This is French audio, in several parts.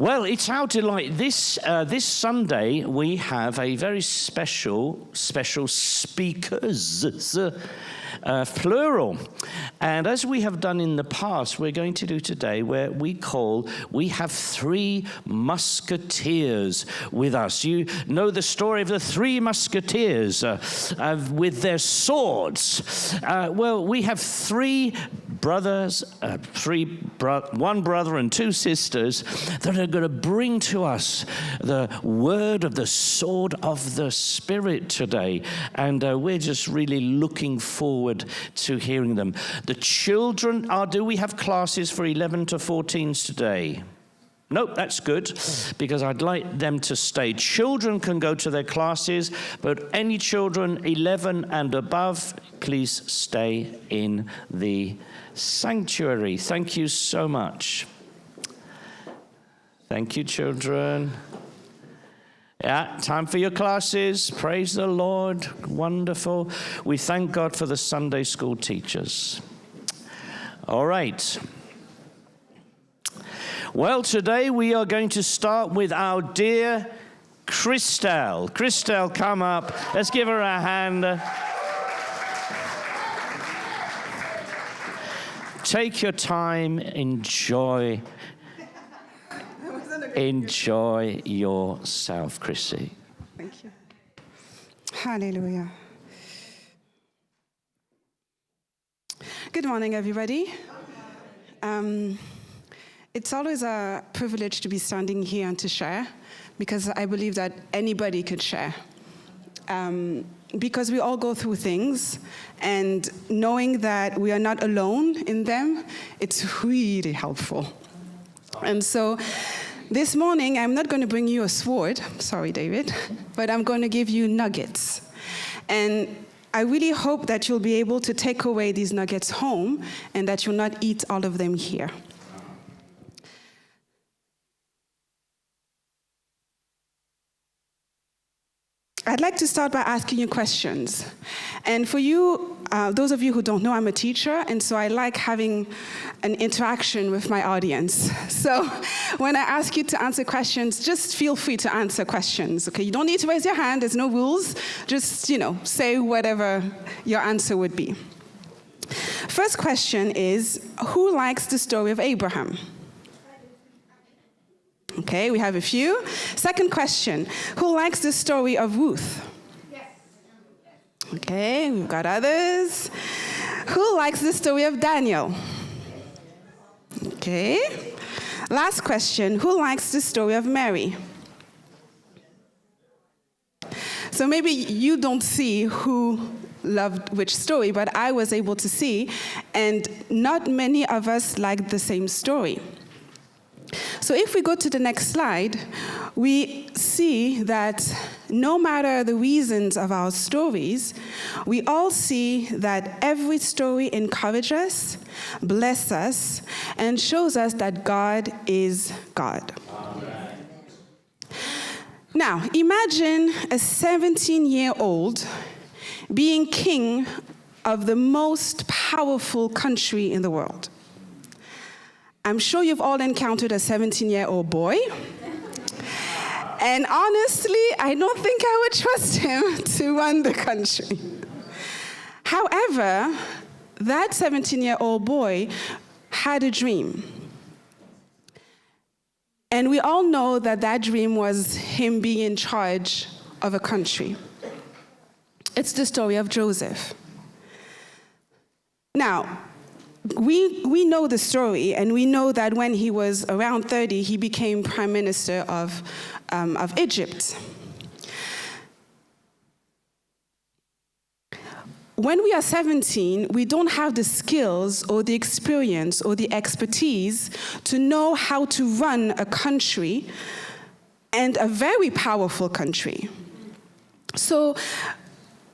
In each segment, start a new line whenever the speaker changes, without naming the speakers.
Well, it's our delight. This Sunday we have a very special speakers, plural. And as we have done in the past, we're going to do today where we have three musketeers with us. You know the story of the three musketeers with their swords. Well, we have three brothers, one brother and two sisters that are going to bring to us the word of the sword of the Spirit today. And we're just really looking forward to hearing them. The children do we have classes for 11 to 14s today? Nope, that's good, because I'd like them to stay. Children can go to their classes, but any children 11 and above, please stay in the sanctuary. Thank you so much. Thank you, children. Yeah, time for your classes. Praise the Lord. Wonderful. We thank God for the Sunday school teachers. All right. Well, today we are going to start with our dear Christelle. Christelle, come up. Let's give her a hand. Take your time. Enjoy yourself, Chrissy.
Thank you. Hallelujah. Good morning, everybody. It's always a privilege to be standing here and to share, because I believe that anybody could share. Because we all go through things, and knowing that we are not alone in them, it's really helpful. And so this morning, I'm not going to bring you a sword, sorry, David, but I'm going to give you nuggets. And I really hope that you'll be able to take away these nuggets home and that you'll not eat all of them here. I'd like to start by asking you questions. And for you, those of you who don't know, I'm a teacher, and so I like having an interaction with my audience. So when I ask you to answer questions, just feel free to answer questions, okay? You don't need to raise your hand, there's no rules. Just, say whatever your answer would be. First question is, who likes the story of Abraham? Okay, we have a few. Second question, who likes the story of Ruth? Yes. Okay, we've got others. Who likes the story of Daniel? Okay. Last question, who likes the story of Mary? So maybe you don't see who loved which story, but I was able to see, and not many of us liked the same story. So if we go to the next slide, we see that no matter the reasons of our stories, we all see that every story encourages us, blesses us, and shows us that God is God. Amen. Now, imagine a 17-year-old being king of the most powerful country in the world. I'm sure you've all encountered a 17-year-old boy. And honestly, I don't think I would trust him to run the country. However, that 17-year-old boy had a dream. And we all know that that dream was him being in charge of a country. It's the story of Joseph. Now, we know the story, and we know that when he was around 30, he became prime minister of Egypt. When we are 17, we don't have the skills or the experience or the expertise to know how to run a country, and a very powerful country. So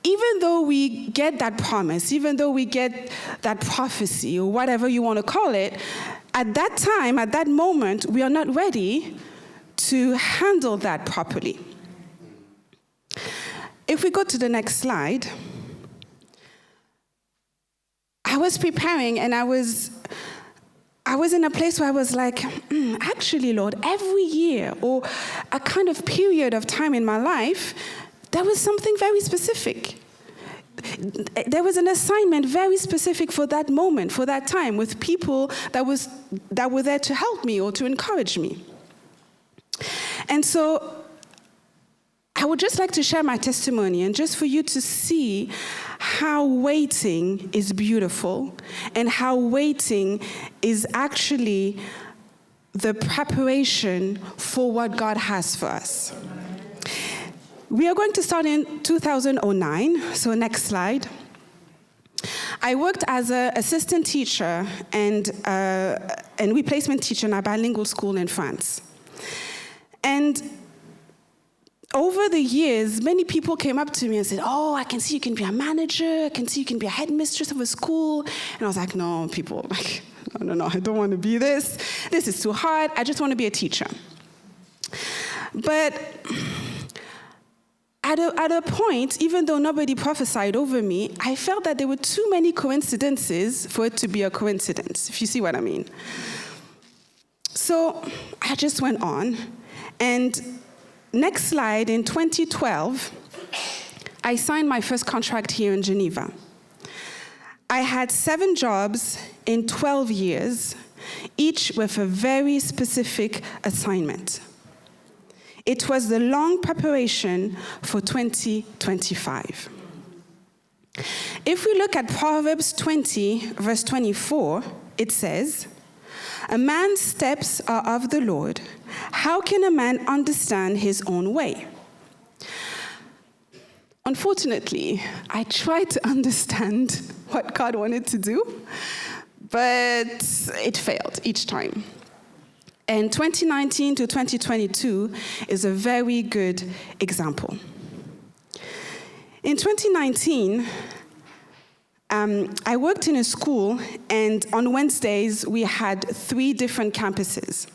even though we get that promise, even though we get that prophecy, or whatever you want to call it, at that time, at that moment, we are not ready to handle that properly. If we go to the next slide, I was preparing, and I was I was in a place where I was like, actually, Lord, every year or a kind of period of time in my life, there was something very specific. There was an assignment very specific for that moment, for that time, with people that were there to help me or to encourage me. And so I would just like to share my testimony, and just for you to see how waiting is beautiful and how waiting is actually the preparation for what God has for us. We are going to start in 2009, so next slide. I worked as an assistant teacher and replacement teacher in a bilingual school in France. And over the years, many people came up to me and said, oh, I can see you can be a manager, I can see you can be a headmistress of a school. And I was like, no, people, like, no, I don't want to be this. This is too hard. I just want to be a teacher. But at a point, even though nobody prophesied over me, I felt that there were too many coincidences for it to be a coincidence, if you see what I mean. So I just went on. And next slide, in 2012, I signed my first contract here in Geneva. I had 7 jobs in 12 years, each with a very specific assignment. It was the long preparation for 2025. If we look at Proverbs 20, verse 24, it says, "A man's steps are of the Lord. How can a man understand his own way?" Unfortunately, I tried to understand what God wanted to do, but it failed each time. And 2019 to 2022 is a very good example. In 2019, I worked in a school, and on Wednesdays, we had 3 different campuses.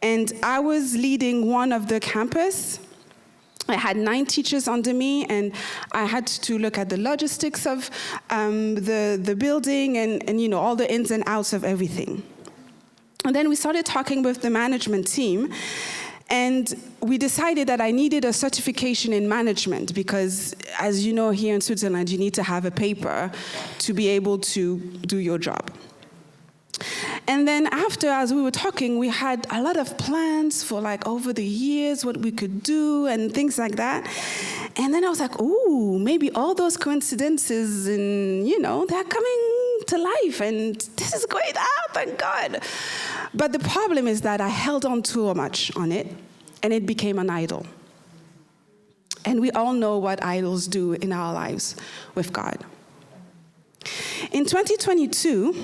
And I was leading one of the campus. I had 9 teachers under me, and I had to look at the logistics of the building and you know, all the ins and outs of everything. And then we started talking with the management team, and we decided that I needed a certification in management because, as you know, here in Switzerland, you need to have a paper to be able to do your job. And then after, as we were talking, we had a lot of plans for like over the years, what we could do and things like that. And then I was like, ooh, maybe all those coincidences and, you know, they're coming to life and this is great, thank God. But the problem is that I held on too much on it and it became an idol. And we all know what idols do in our lives with God. In 2022,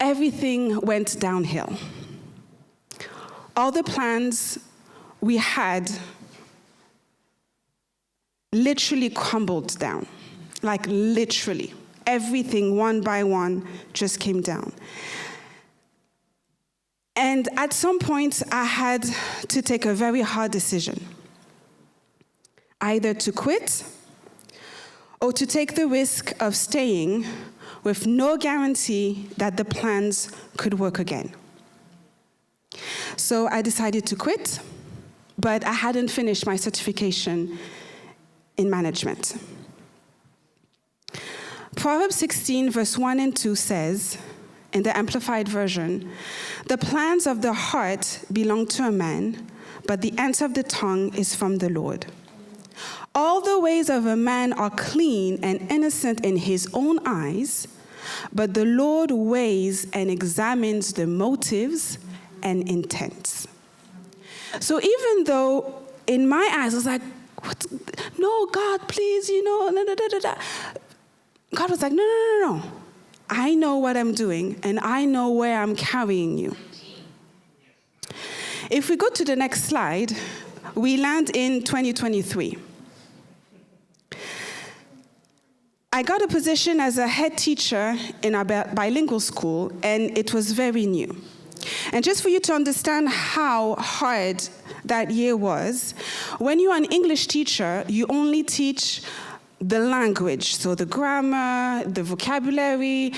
everything went downhill. All the plans we had literally crumbled down. Like literally. Everything one by one just came down. And at some point, I had to take a very hard decision. Either to quit or to take the risk of staying with no guarantee that the plans could work again. So I decided to quit, but I hadn't finished my certification in management. Proverbs 16, verse 1 and 2 says, in the Amplified Version, "The plans of the heart belong to a man, but the answer of the tongue is from the Lord. All the ways of a man are clean and innocent in his own eyes, but the Lord weighs and examines the motives and intents." So even though in my eyes I was like, what? No, God, please, you know, God was like, no. I know what I'm doing, and I know where I'm carrying you. If we go to the next slide, we land in 2023. I got a position as a head teacher in a bilingual school, and it was very new. And just for you to understand how hard that year was, when you're an English teacher, you only teach the language, so the grammar, the vocabulary,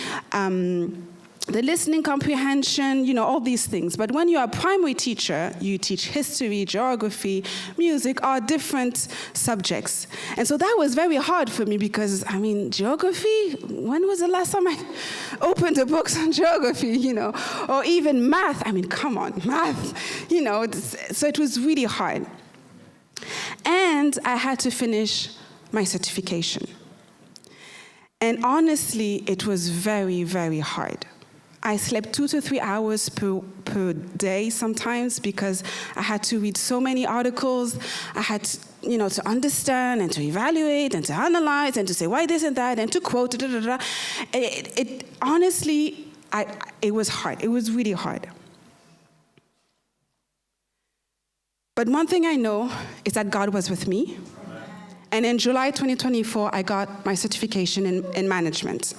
the listening comprehension, all these things. But when you're a primary teacher, you teach history, geography, music, all different subjects. And so that was very hard for me because, geography, when was the last time I opened the books on geography, Or even math, come on, math, So it was really hard. And I had to finish my certification. And honestly, it was very, very hard. I slept 2 to 3 hours per day sometimes because I had to read so many articles. I had to understand and to evaluate and to analyze and to say why this and that and to quote. It honestly, it was hard. It was really hard. But one thing I know is that God was with me. And in July 2024, I got my certification in management.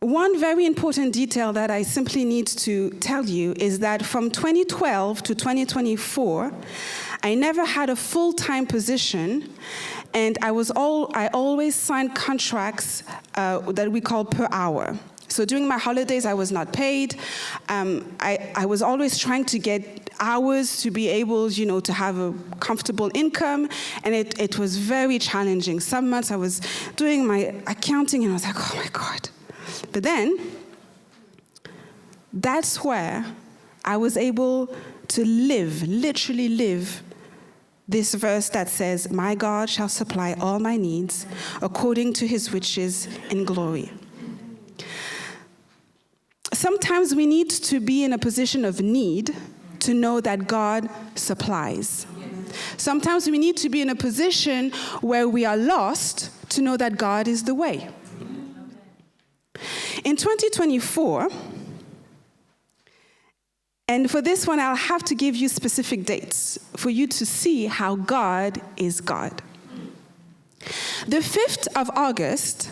One very important detail that I simply need to tell you is that from 2012 to 2024, I never had a full-time position, and I always signed contracts that we call per hour. So during my holidays, I was not paid. I was always trying to get hours to be able, to have a comfortable income, and it was very challenging. Some months I was doing my accounting, and I was like, oh my God. But then, that's where I was able to literally live, this verse that says, my God shall supply all my needs according to his riches in glory. Sometimes we need to be in a position of need to know that God supplies. Sometimes we need to be in a position where we are lost to know that God is the way. In 2024, and for this one, I'll have to give you specific dates for you to see how God is God. The 5th of August,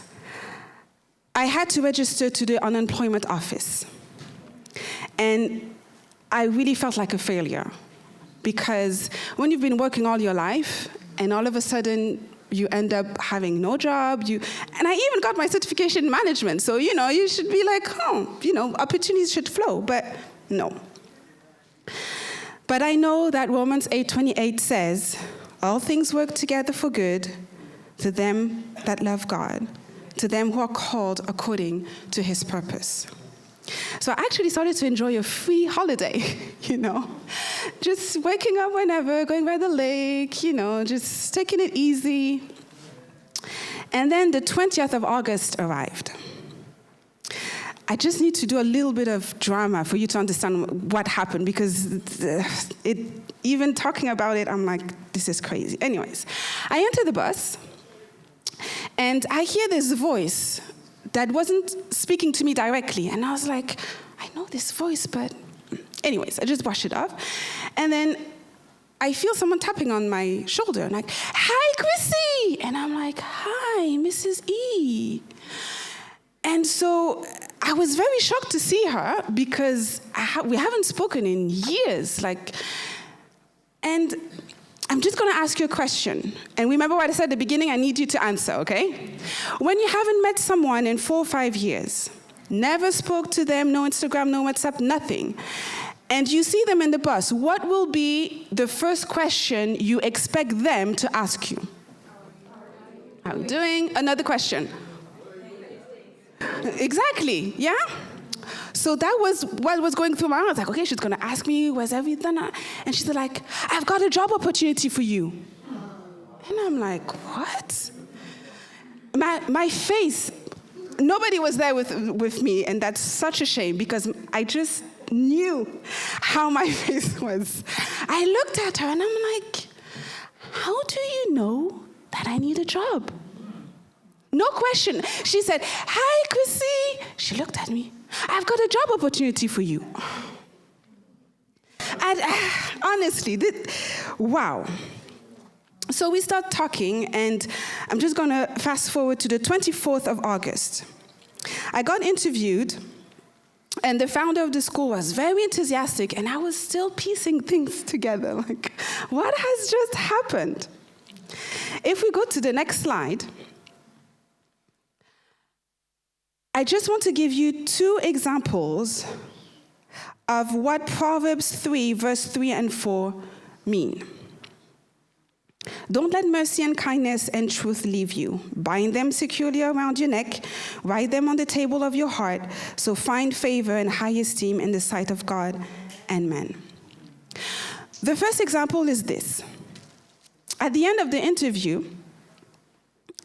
I had to register to the unemployment office. And I really felt like a failure because when you've been working all your life and all of a sudden you end up having no job, and I even got my certification in management, so, you should be like, opportunities should flow, but no. But I know that Romans 8:28 says, all things work together for good to them that love God, to them who are called according to his purpose. So I actually started to enjoy a free holiday, just waking up whenever, going by the lake, just taking it easy. And then the 20th of August arrived. I just need to do a little bit of drama for you to understand what happened because even talking about it, I'm like, this is crazy. Anyways, I enter the bus and I hear this voice that wasn't speaking to me directly. And I was like, I know this voice, but anyways, I just brushed it off. And then I feel someone tapping on my shoulder. And like, hi, Chrissy. And I'm like, hi, Mrs. E. And so I was very shocked to see her because we haven't spoken in years. And I'm just going to ask you a question. And remember what I said at the beginning? I need you to answer, okay? When you haven't met someone in 4 or 5 years, never spoke to them, no Instagram, no WhatsApp, nothing, and you see them in the bus, what will be the first question you expect them to ask you? How are you doing? Another question. Exactly, yeah? So that was what was going through my mind. I was like, okay, she's going to ask me, where's everything? And she's like, I've got a job opportunity for you. And I'm like, what? My face, nobody was there with me, and that's such a shame because I just knew how my face was. I looked at her and I'm like, how do you know that I need a job? No question. She said, hi, Chrissy. She looked at me. I've got a job opportunity for you. And honestly, wow. So we start talking, and I'm just going to fast forward to the 24th of August. I got interviewed And the founder of the school was very enthusiastic, and I was still piecing things together. Like, what has just happened? If we go to the next slide, I just want to give you 2 examples of what Proverbs 3, verse 3 and 4 mean. Don't let mercy and kindness and truth leave you. Bind them securely around your neck. Write them on the table of your heart. So find favor and high esteem in the sight of God and man. The first example is this. At the end of the interview,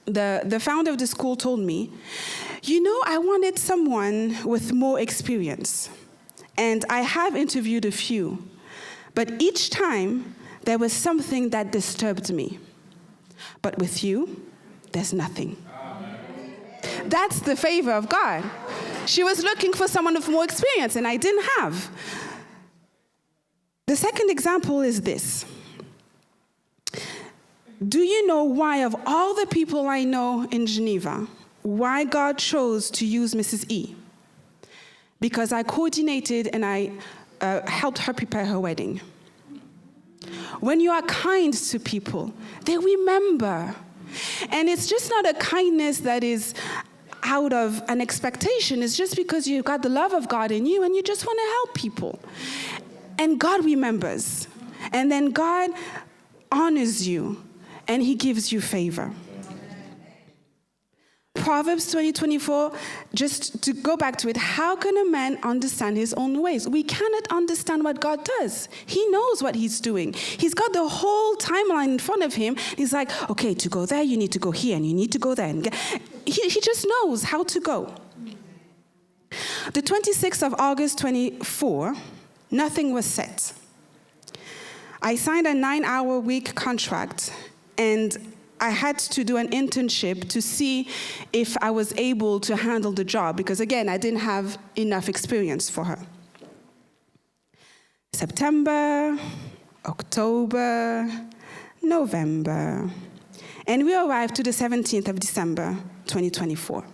the founder of the school told me, I wanted someone with more experience. And I have interviewed a few. But each time, there was something that disturbed me. But with you, there's nothing. That's the favor of God. She was looking for someone with more experience, and I didn't have. The second example is this. Do you know why, of all the people I know in Geneva, why God chose to use Mrs. E? Because I coordinated and I helped her prepare her wedding. When you are kind to people, they remember. And it's just not a kindness that is out of an expectation. It's just because you've got the love of God in you and you just want to help people. And God remembers. And then God honors you and he gives you favor. Proverbs 20:24, just to go back to it, how can a man understand his own ways? We cannot understand what God does. He knows what he's doing. He's got the whole timeline in front of him. He's like, okay, to go there, you need to go here, and you need to go there. And he just knows how to go. The 26th of August 24, nothing was set. I signed a 9-hour-week contract, and I had to do an internship to see if I was able to handle the job, because again, I didn't have enough experience for her. September, October, November, and we arrived to the 17th of December, 2024.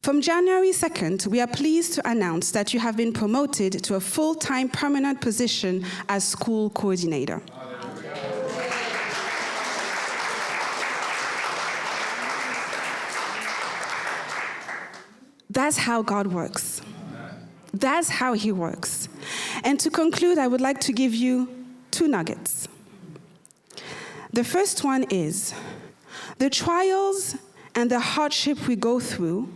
From January 2nd, we are pleased to announce that you have been promoted to a full-time permanent position as school coordinator. That's how God works. That's how he works. And to conclude, I would like to give you 2 nuggets. The first one is, the trials and the hardship we go through,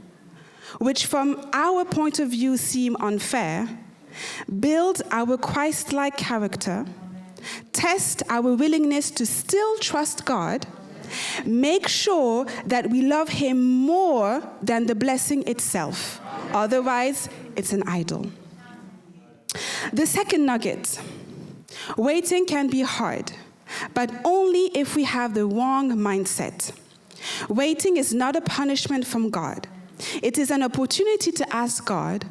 which from our point of view seem unfair, build our Christ-like character, test our willingness to still trust God, make sure that we love him more than the blessing itself. Otherwise, it's an idol. The second nugget, waiting can be hard, but only if we have the wrong mindset. Waiting is not a punishment from God. It is an opportunity to ask God,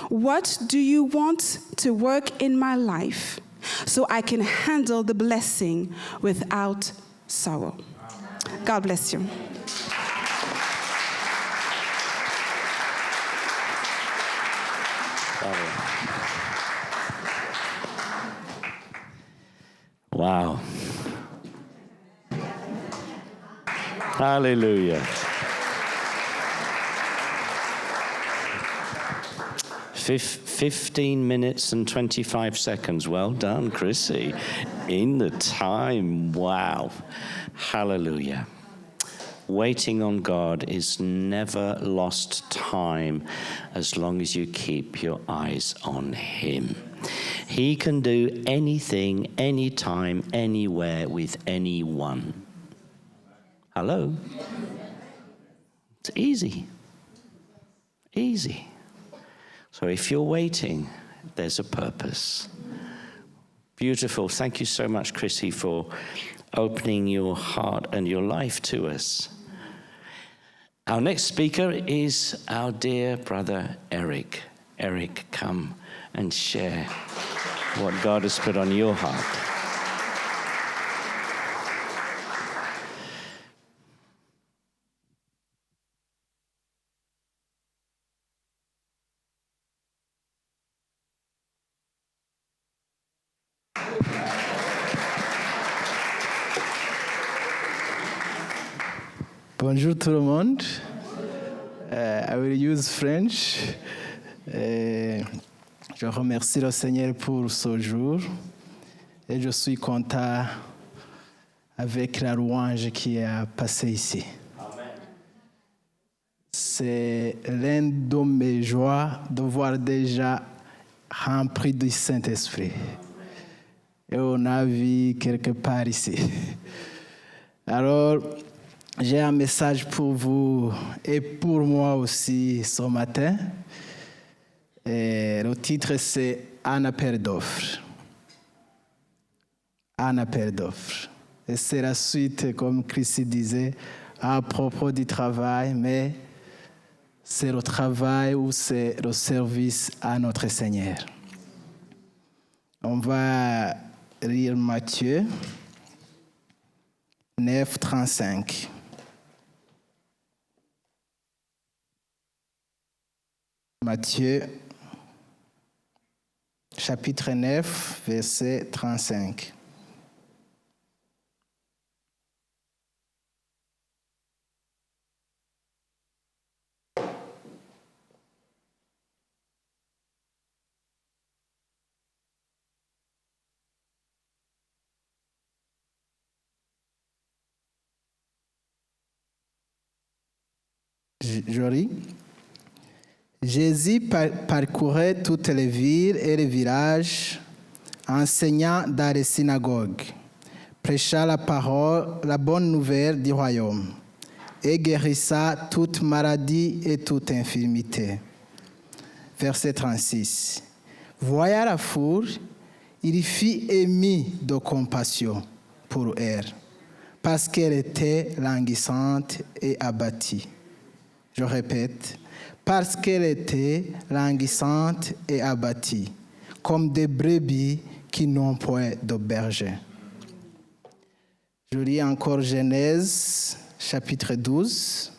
what do you want to work in my life so I can handle the blessing without sorrow? God bless you.
Wow. Hallelujah. 15 minutes and 25 seconds. Well done, Chrissy. In the time. Wow. Hallelujah. Waiting on God is never lost time as long as you keep your eyes on him. He can do anything, anytime, anywhere with anyone. Hello? It's easy. Easy. So if you're waiting, there's a purpose. Beautiful. Thank you so much, Chrissy, for opening your heart and your life to us. Our next speaker is our dear brother, Eric. Eric, come and share what God has put on your heart.
Bonjour tout le monde. I will use French. Je remercie le Seigneur pour ce jour et je suis content avec la louange qui a passé ici. Amen. C'est l'une de mes joies de voir déjà rempli du Saint-Esprit. Et on a vu quelque part ici. Alors, j'ai un message pour vous et pour moi aussi ce matin. Et le titre, c'est Un appel d'offres. Un appel d'offres. Et c'est la suite, comme Christy disait, à propos du travail, mais c'est le travail ou c'est le service à notre Seigneur. On va lire Matthieu 9, 35. Matthieu, chapitre 9, verset 35. Joli. Jésus parcourait toutes les villes et les villages, enseignant dans les synagogues, prêchant la parole, la bonne nouvelle du royaume, et guérissant toute maladie et toute infirmité. Verset 36. Voyant la foule, il fut ému de compassion pour elle, parce qu'elle était languissante et abattue. Je répète, parce qu'elle était languissante et abattue, comme des brebis qui n'ont point de berger. Je lis encore Genèse, chapitre 12.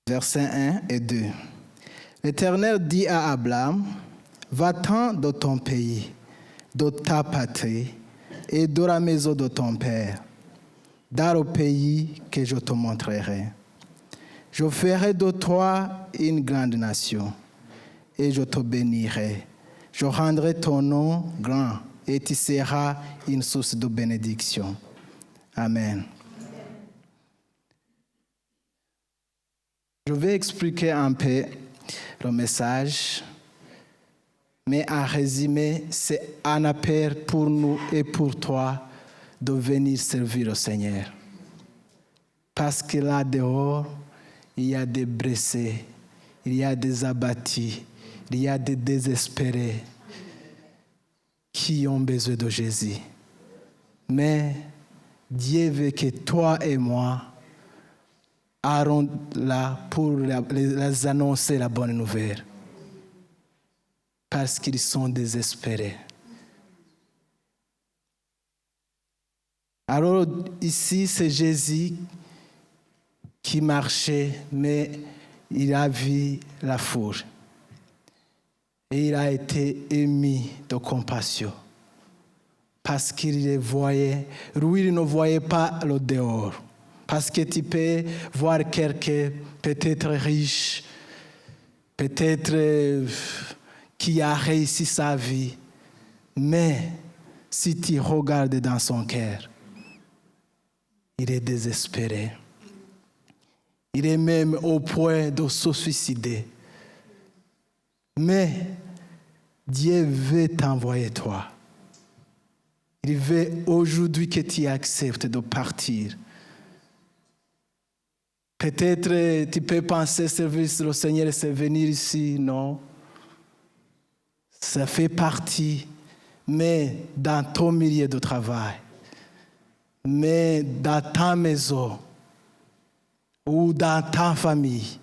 Versets 1 et 2. L'Éternel dit à Abraham, va-t'en de ton pays, de ta patrie et de la maison de ton père, dans le pays que je te montrerai. Je ferai de toi une grande nation et je te bénirai. Je rendrai ton nom grand et tu seras une source de bénédiction. Amen. Je vais expliquer un peu le message. Mais en résumé, c'est un appel pour nous et pour toi de venir servir au Seigneur. Parce que là dehors, il y a des blessés, il y a des abattus, il y a des désespérés qui ont besoin de Jésus. Mais Dieu veut que toi et moi allons là pour les annoncer la bonne nouvelle. Parce qu'ils sont désespérés. Alors ici, c'est Jésus qui marchait, mais il a vu la foule. Et il a été ému de compassion. Parce qu'il les voyait. Lui, il ne voyait pas le dehors. Parce que tu peux voir quelqu'un peut-être riche, peut-être qui a réussi sa vie. Mais si tu regardes dans son cœur, il est désespéré. Il est même au point de se suicider. Mais Dieu veut t'envoyer toi. Il veut aujourd'hui que tu acceptes de partir. Peut-être tu peux penser servir le Seigneur, c'est venir ici, non. Ça fait partie, mais dans ton milieu de travail, mais dans ta maison ou dans ta famille,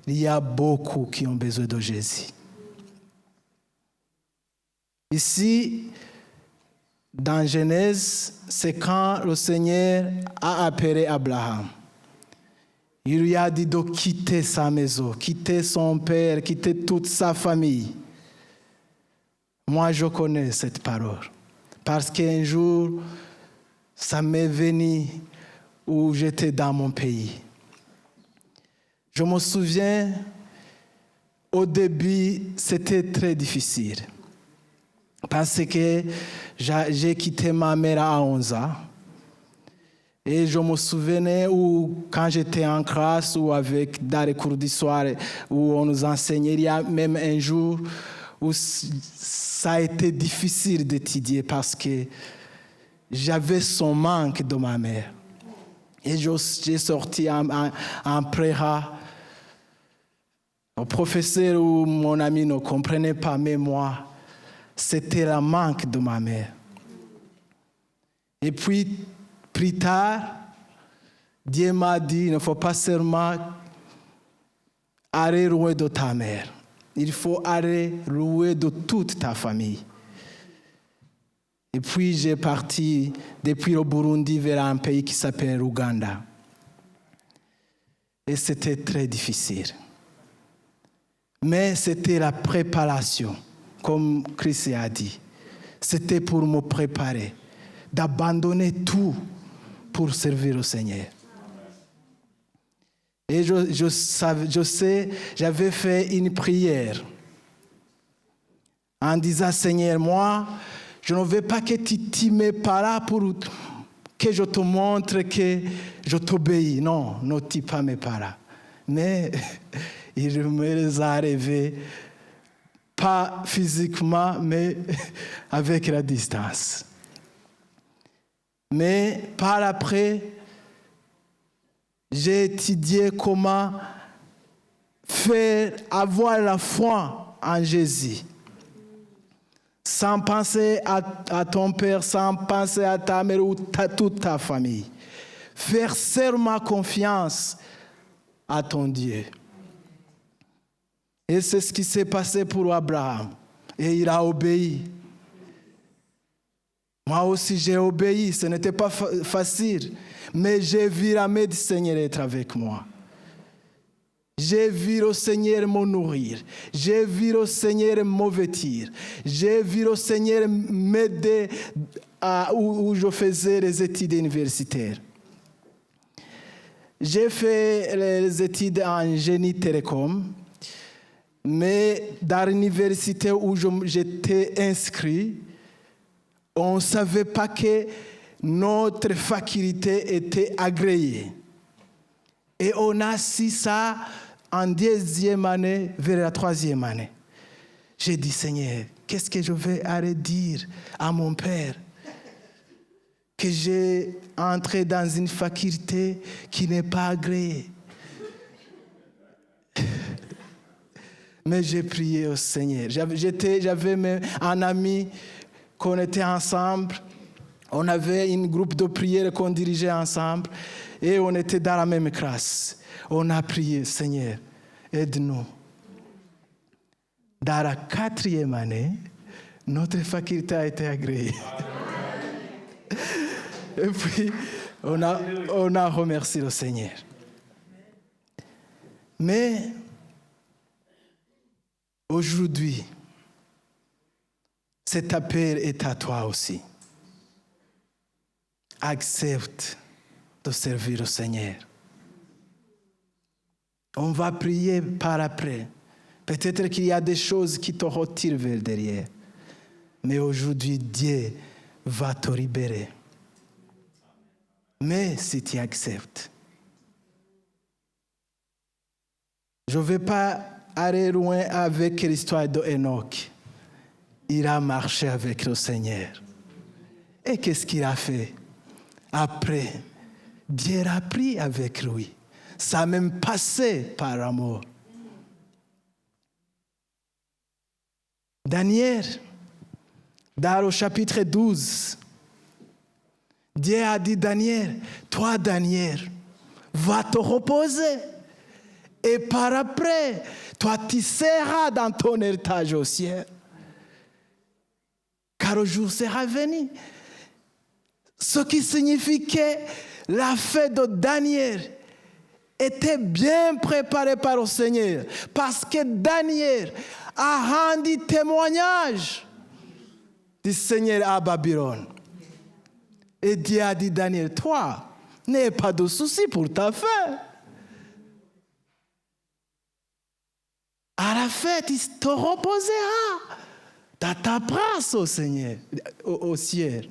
il y a beaucoup qui ont besoin de Jésus. Ici, dans Genèse, c'est quand le Seigneur a appelé Abraham. Il lui a dit de quitter sa maison, quitter son père, quitter toute sa famille. Moi, je connais cette parole. Parce qu'un jour, ça m'est venu où j'étais dans mon pays. Je me souviens, au début, c'était très difficile. Parce que j'ai quitté ma mère à 11 ans. Et je me souvenais où, quand j'étais en classe ou dans les cours du soir, où on nous enseignait, il y a même un jour où ça a été difficile d'étudier parce que j'avais son manque de ma mère. Et j'ai sorti en préra. Le professeur ou mon ami ne comprenait pas, mais moi, c'était le manque de ma mère. Et puis, plus tard, Dieu m'a dit, il ne faut pas seulement aller loin de ta mère. Il faut aller loin de toute ta famille. Et puis, j'ai parti depuis le Burundi vers un pays qui s'appelle l'Ouganda. Et c'était très difficile. Mais c'était la préparation, comme Chris a dit. C'était pour me préparer, d'abandonner tout pour servir au Seigneur. Et je sais, j'avais fait une prière en disant, Seigneur, moi, je ne veux pas que tu me parles pour que je te montre que je t'obéis. Non, ne dis pas mes paroles. Mais il me les a rêvés, pas physiquement, mais avec la distance. Mais par après, j'ai étudié comment avoir la foi en Jésus. Sans penser à ton père, sans penser à ta mère ou toute ta famille. Faire seulement confiance à ton Dieu. Et c'est ce qui s'est passé pour Abraham. Et il a obéi. Moi aussi, j'ai obéi. Ce n'était pas facile. Mais j'ai vu la main du Seigneur être avec moi. J'ai vu le Seigneur me nourrir. J'ai vu le Seigneur me vêtir. J'ai vu le Seigneur m'aider où je faisais les études universitaires. J'ai fait les études en génie télécom. Mais dans l'université où j'étais inscrit, on ne savait pas que notre faculté était agréée. Et on a su ça en 10e année vers la 3e année. J'ai dit, Seigneur, qu'est-ce que je vais aller dire à mon père? Que j'ai entré dans une faculté qui n'est pas agréée. Mais j'ai prié au Seigneur. J'avais même un ami qu'on était ensemble. On avait un groupe de prière qu'on dirigeait ensemble. Et on était dans la même classe. On a prié, Seigneur, aide-nous. Dans la 4e année, notre faculté a été agréée. Et puis, on a remercié le Seigneur. Mais aujourd'hui, cet appel est à toi aussi. Accepte de servir le Seigneur. On va prier par après. Peut-être qu'il y a des choses qui te retirent vers derrière. Mais aujourd'hui, Dieu va te libérer. Mais si tu acceptes, je ne vais pas aller loin avec l'histoire d'Enoch. Il a marché avec le Seigneur. Et qu'est-ce qu'il a fait? Après, Dieu a pris avec lui. Ça a même passé par amour. Daniel, dans le chapitre 12, Dieu a dit, Daniel, toi, Daniel, va te reposer. Et par après, toi, tu seras dans ton héritage au ciel. Car le jour sera venu. Ce qui signifie que la fête de Daniel était bien préparée par le Seigneur. Parce que Daniel a rendu témoignage du Seigneur à Babylone. Et Dieu a dit, Daniel, toi, n'aie pas de souci pour ta fête. À la fête, il te reposera dans ta place au Seigneur, au ciel.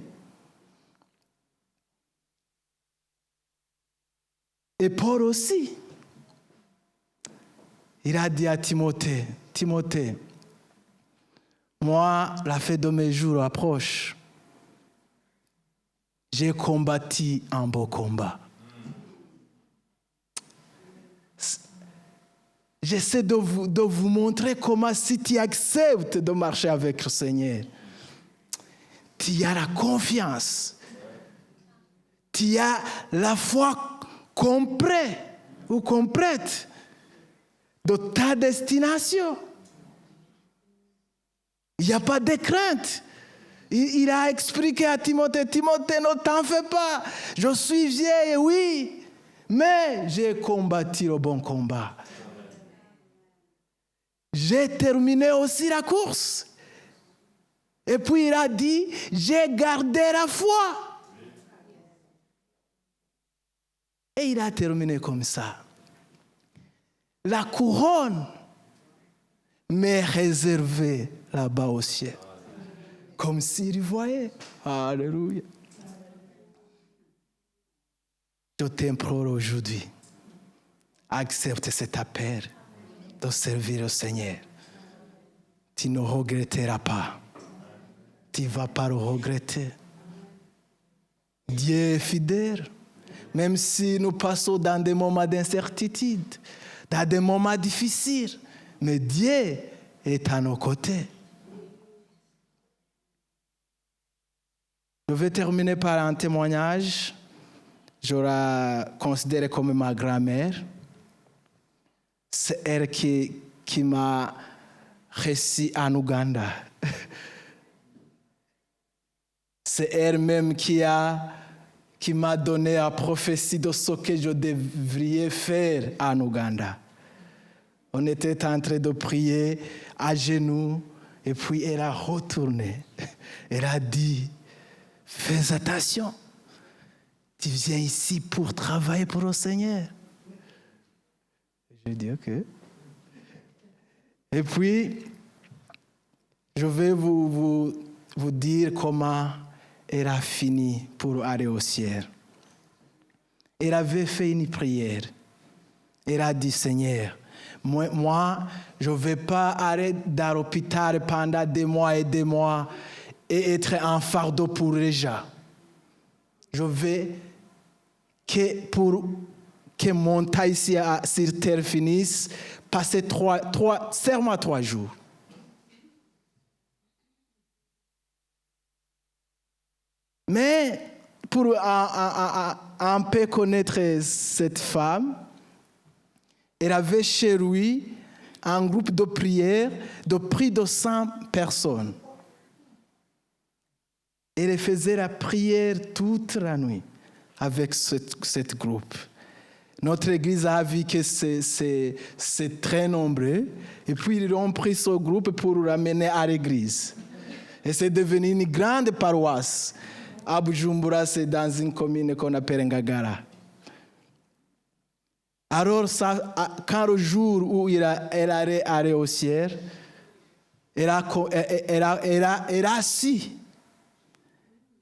Et Paul aussi, il a dit à Timothée, Timothée, moi, la fête de mes jours approche. J'ai combattu un beau combat. J'essaie de vous montrer comment, si tu acceptes de marcher avec le Seigneur, tu as la confiance, tu as la foi complète de ta destination. Il n'y a pas de crainte. Il a expliqué à Timothée, Timothée, ne t'en fais pas, je suis vieille, oui, mais j'ai combattu le bon combat. J'ai terminé aussi la course. Et puis il a dit, j'ai gardé la foi. Et il a terminé comme ça. La couronne m'est réservée là-bas au ciel. Comme s'il voyait. Alléluia. Je t'implore aujourd'hui, accepte cet appel de servir le Seigneur. Tu ne regretteras pas. Tu ne vas pas le regretter. Dieu est fidèle. Même si nous passons dans des moments d'incertitude, dans des moments difficiles, mais Dieu est à nos côtés. Je vais terminer par un témoignage. Je la considère comme ma grand-mère. C'est elle qui m'a reçu en Ouganda. C'est elle-même qui m'a donné la prophétie de ce que je devrais faire en Ouganda. On était en train de prier à genoux et puis elle a retourné. Elle a dit, fais attention, tu viens ici pour travailler pour le Seigneur. J'ai dit, ok. Et puis, je vais vous dire comment elle a fini pour aller au ciel. Elle avait fait une prière. Elle a dit, Seigneur, moi je ne vais pas aller dans l'hôpital pendant des mois et être un fardeau pour les gens. Je veux que mon temps ici sur terre finisse, passer seulement 3 jours. Mais pour un peu connaître cette femme, elle avait chez lui un groupe de prière de près de 100 personnes. Elle faisait la prière toute la nuit avec ce groupe. Notre église a vu que c'est très nombreux. Et puis ils ont pris ce groupe pour l'amener à l'église. Et c'est devenu une grande paroisse. À Bujumbura, c'est dans une commune qu'on appelle Ngagara. Alors, quand le jour où elle allait aller au ciel, elle a assis.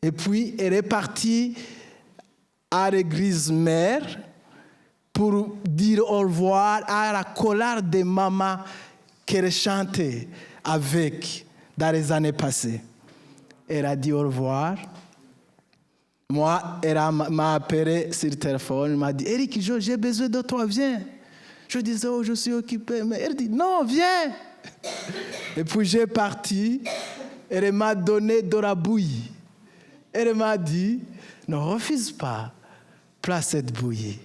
Et puis, elle est partie à l'église mère pour dire au revoir à la chorale des mamans qu'elle chantait avec dans les années passées. Elle a dit au revoir. Moi, elle m'a appelé sur le téléphone, elle m'a dit, Eric, j'ai besoin de toi, viens. Je disais, oh, je suis occupé. Mais elle dit, non, viens. Et puis j'ai parti, elle m'a donné de la bouillie. Elle m'a dit, ne refuse pas, place cette bouillie.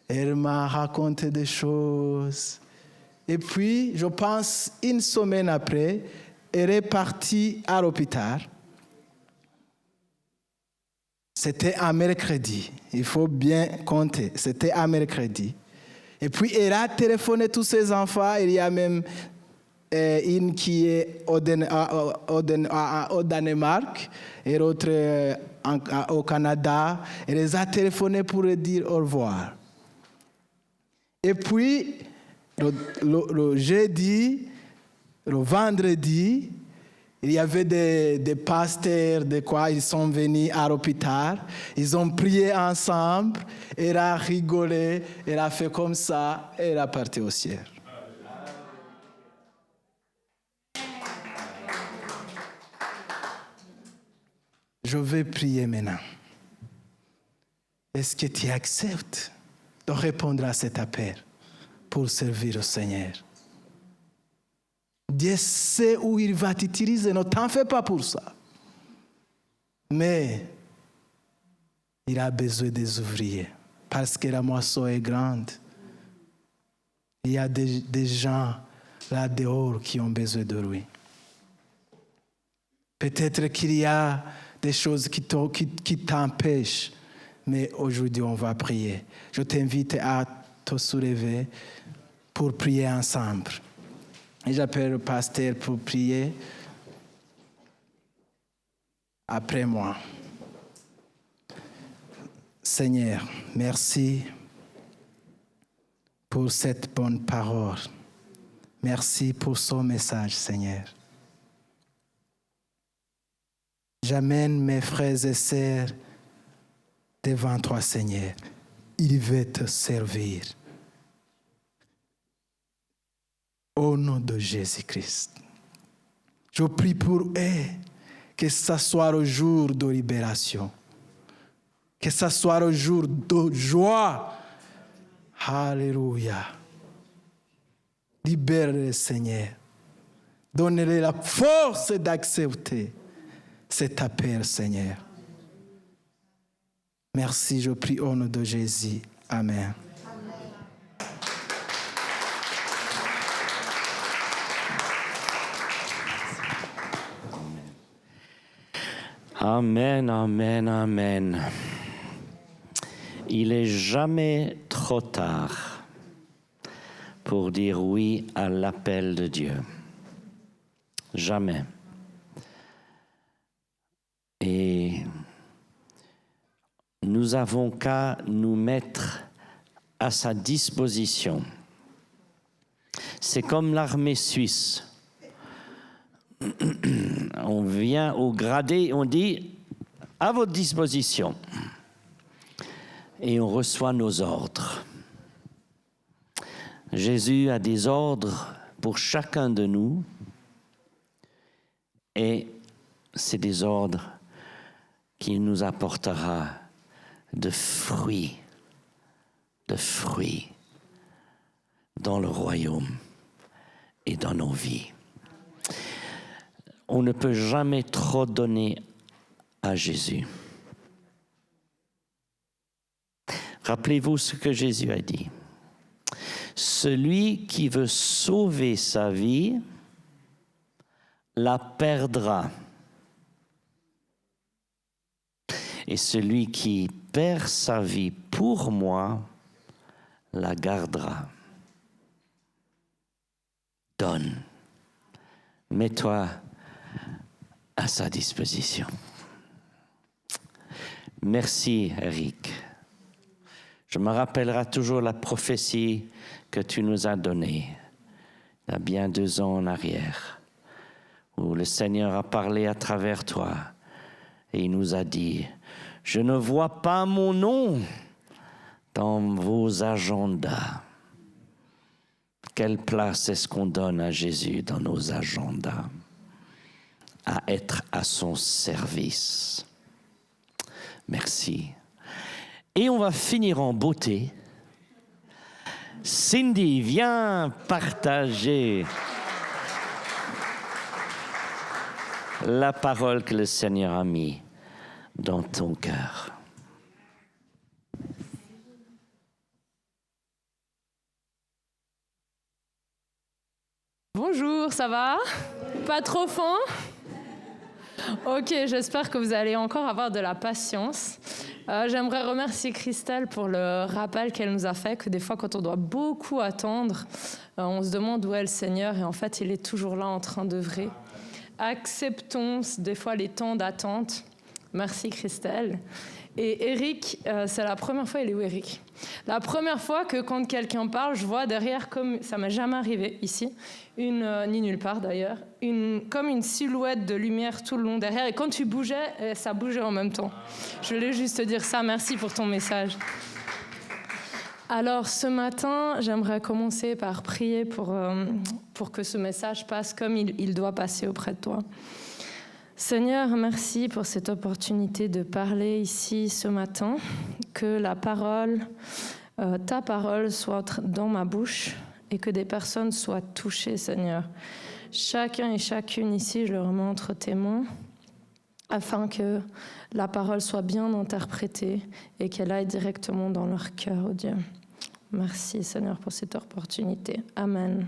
Elle m'a raconté des choses. Et puis, je pense, une semaine après, elle est partie à l'hôpital. C'était un mercredi. Il faut bien compter. C'était un mercredi. Et puis, elle a téléphoné tous ses enfants. Il y a même et une qui est au Danemark et l'autre au Canada. Elle les a téléphonés pour leur dire au revoir. Et puis, le jeudi, le vendredi, il y avait des pasteurs, ils sont venus à l'hôpital, ils ont prié ensemble, elle a rigolé, elle a fait comme ça, et elle a parti au ciel. Je vais prier maintenant. Est-ce que tu acceptes de répondre à cet appel pour servir au Seigneur? Dieu sait où il va t'utiliser, ne t'en fais pas pour ça. Mais il a besoin des ouvriers parce que la moisson est grande. Il y a des gens là dehors qui ont besoin de lui. Peut-être qu'il y a des choses qui t'empêchent, mais aujourd'hui on va prier. Je t'invite à te soulever pour prier ensemble. Et j'appelle le pasteur pour prier après moi. Seigneur, merci pour cette bonne parole. Merci pour son message, Seigneur. J'amène mes frères et sœurs devant toi, Seigneur. Il veut te servir. Au nom de Jésus-Christ. Je prie pour eux, que ce soit le jour de libération, que ce soit le jour de joie. Alléluia. Libère-les, Seigneur. Donne-les la force d'accepter cet appel, Seigneur. Merci, je prie au nom de Jésus. Amen.
Amen, amen, amen. Il n'est jamais trop tard pour dire oui à l'appel de Dieu. Jamais. Et nous avons qu'à nous mettre à sa disposition. C'est comme l'armée suisse. On vient au gradé, on dit à votre disposition. Et on reçoit nos ordres. Jésus a des ordres pour chacun de nous. Et c'est des ordres qui nous apportera de fruits dans le royaume et dans nos vies. On ne peut jamais trop donner à Jésus. Rappelez-vous ce que Jésus a dit. Celui qui veut sauver sa vie la perdra. Et celui qui perd sa vie pour moi la gardera. Donne. Mets-toi à sa disposition. Merci, Eric. Je me rappellerai toujours la prophétie que tu nous as donnée il y a bien 2 ans en arrière, où le Seigneur a parlé à travers toi et il nous a dit « Je ne vois pas mon nom dans vos agendas. » Quelle place est-ce qu'on donne à Jésus dans nos agendas? À être à son service. Merci. Et on va finir en beauté. Cindy, viens partager la parole que le Seigneur a mis dans ton cœur.
Bonjour, ça va? Pas trop faim? Ok, j'espère que vous allez encore avoir de la patience. J'aimerais remercier Christelle pour le rappel qu'elle nous a fait, que des fois, quand on doit beaucoup attendre, on se demande où est le Seigneur, et en fait, il est toujours là en train d'œuvrer. Acceptons des fois les temps d'attente. Merci Christelle. Et Eric, c'est la première fois, il est où Eric ? La première fois que quand quelqu'un parle, je vois derrière, comme ça m'est jamais arrivé ici, ni nulle part d'ailleurs, comme une silhouette de lumière tout le long derrière. Et quand tu bougeais, ça bougeait en même temps. Je voulais juste te dire ça. Merci pour ton message. Alors ce matin, j'aimerais commencer par prier pour que ce message passe comme il doit passer auprès de toi. Seigneur, merci pour cette opportunité de parler ici ce matin, que la parole, ta parole soit dans ma bouche et que des personnes soient touchées, Seigneur. Chacun et chacune ici, je leur remets entre tes mains, afin que la parole soit bien interprétée et qu'elle aille directement dans leur cœur, oh Dieu. Merci, Seigneur, pour cette opportunité. Amen.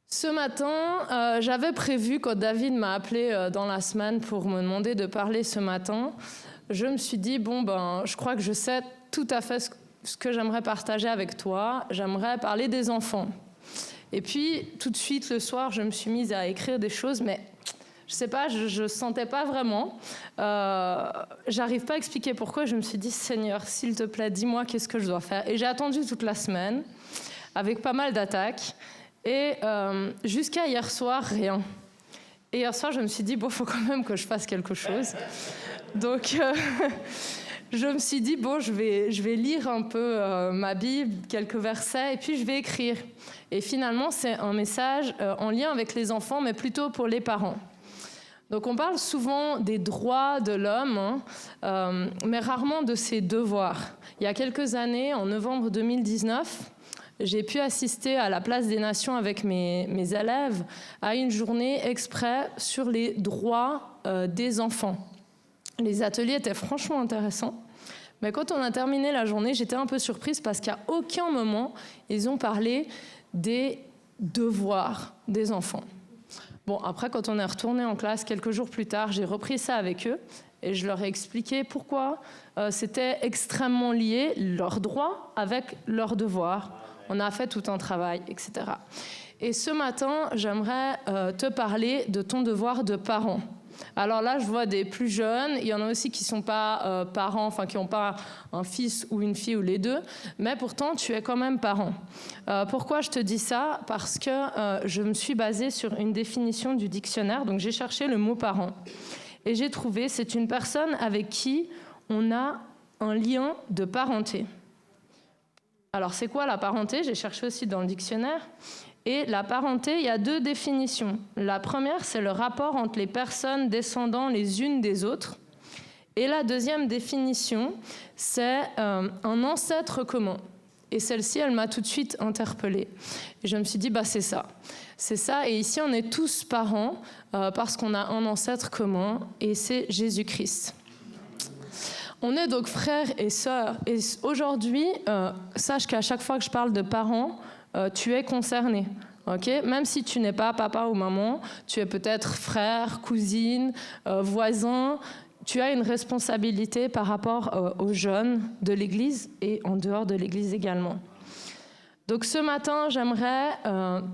Ce matin, j'avais prévu, quand David m'a appelé dans la semaine pour me demander de parler ce matin, je me suis dit, je crois que je sais tout à fait ce que j'aimerais partager avec toi. J'aimerais parler des enfants. Et puis, tout de suite, le soir, je me suis mise à écrire des choses, mais je sais pas, je sentais pas vraiment. J'arrive pas à expliquer pourquoi. Je me suis dit, Seigneur, s'il te plaît, dis-moi qu'est-ce que je dois faire. Et j'ai attendu toute la semaine, avec pas mal d'attaques. Et jusqu'à hier soir, rien. Et hier soir, je me suis dit, faut quand même que je fasse quelque chose. Donc, je me suis dit, je vais lire un peu ma Bible, quelques versets, et puis je vais écrire. Et finalement, c'est un message en lien avec les enfants, mais plutôt pour les parents. Donc, on parle souvent des droits de l'homme, mais rarement de ses devoirs. Il y a quelques années, en novembre 2019, j'ai pu assister à la Place des Nations avec mes élèves à une journée exprès sur les droits des enfants. Les ateliers étaient franchement intéressants, mais quand on a terminé la journée, j'étais un peu surprise parce qu'à aucun moment, ils ont parlé des devoirs des enfants. Bon, après, quand on est retourné en classe quelques jours plus tard, j'ai repris ça avec eux et je leur ai expliqué pourquoi c'était extrêmement lié, leurs droits avec leurs devoirs. On a fait tout un travail, etc. Et ce matin, j'aimerais te parler de ton devoir de parent. Alors là, je vois des plus jeunes. Il y en a aussi qui ne sont pas parents, enfin qui n'ont pas un fils ou une fille ou les deux. Mais pourtant, tu es quand même parent. Pourquoi je te dis ça ? Parce que je me suis basée sur une définition du dictionnaire. Donc j'ai cherché le mot parent. Et j'ai trouvé, c'est une personne avec qui on a un lien de parenté. Alors, c'est quoi la parenté ? J'ai cherché aussi dans le dictionnaire. Et la parenté, il y a deux définitions. La première, c'est le rapport entre les personnes descendant les unes des autres. Et la deuxième définition, c'est un ancêtre commun. Et celle-ci, elle m'a tout de suite interpellée. Et je me suis dit, c'est ça. C'est ça. Et ici, on est tous parents parce qu'on a un ancêtre commun, et c'est Jésus-Christ. On est donc frères et sœurs. Et aujourd'hui, sache qu'à chaque fois que je parle de parents, tu es concerné. Okay ? Même si tu n'es pas papa ou maman, tu es peut-être frère, cousine, voisin. Tu as une responsabilité par rapport aux jeunes de l'Église et en dehors de l'Église également. Donc ce matin, j'aimerais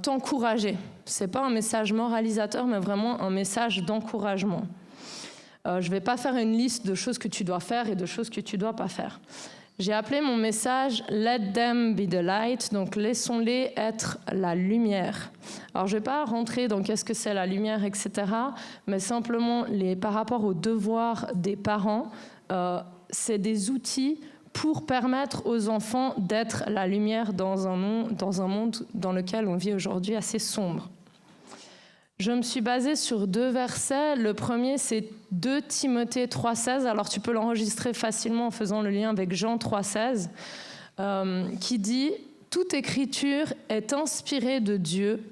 t'encourager. Ce n'est pas un message moralisateur, mais vraiment un message d'encouragement. Je ne vais pas faire une liste de choses que tu dois faire et de choses que tu ne dois pas faire. J'ai appelé mon message « Let them be the light », donc « Laissons-les être la lumière ». Alors, je ne vais pas rentrer dans qu'est-ce que c'est la lumière, etc., mais simplement, par rapport aux devoirs des parents, c'est des outils pour permettre aux enfants d'être la lumière dans un monde dans lequel on vit aujourd'hui assez sombre. Je me suis basée sur 2 versets. Le premier, c'est 2 Timothée 3,16. Alors, tu peux l'enregistrer facilement en faisant le lien avec Jean 3,16, qui dit « Toute écriture est inspirée de Dieu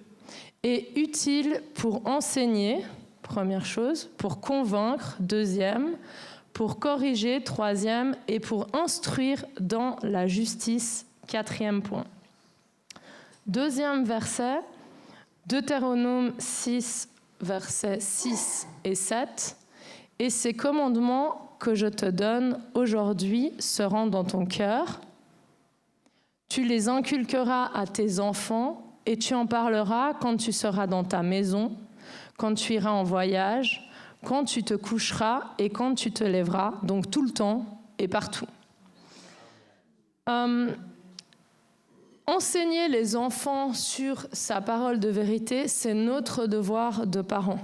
et utile pour enseigner, première chose, pour convaincre, deuxième, pour corriger, troisième, et pour instruire dans la justice, quatrième point. » Deuxième verset, Deutéronome 6, versets 6 et 7. « Et ces commandements que je te donne aujourd'hui seront dans ton cœur. Tu les inculqueras à tes enfants et tu en parleras quand tu seras dans ta maison, quand tu iras en voyage, quand tu te coucheras et quand tu te lèveras, donc tout le temps et partout. » Enseigner les enfants sur sa parole de vérité, c'est notre devoir de parents.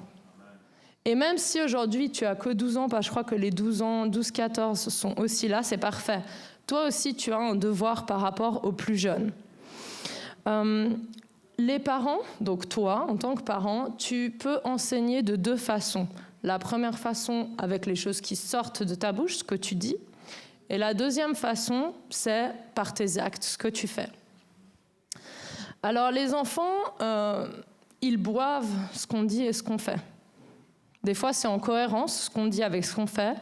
Et même si aujourd'hui tu as que 12 ans, parce que je crois que les 12 ans, 12-14 sont aussi là, c'est parfait. Toi aussi tu as un devoir par rapport aux plus jeunes. Les parents, donc toi en tant que parent, tu peux enseigner de 2 façons. La première façon avec les choses qui sortent de ta bouche, ce que tu dis. Et la deuxième façon, c'est par tes actes, ce que tu fais. Alors les enfants, ils boivent ce qu'on dit et ce qu'on fait. Des fois, c'est en cohérence ce qu'on dit avec ce qu'on fait,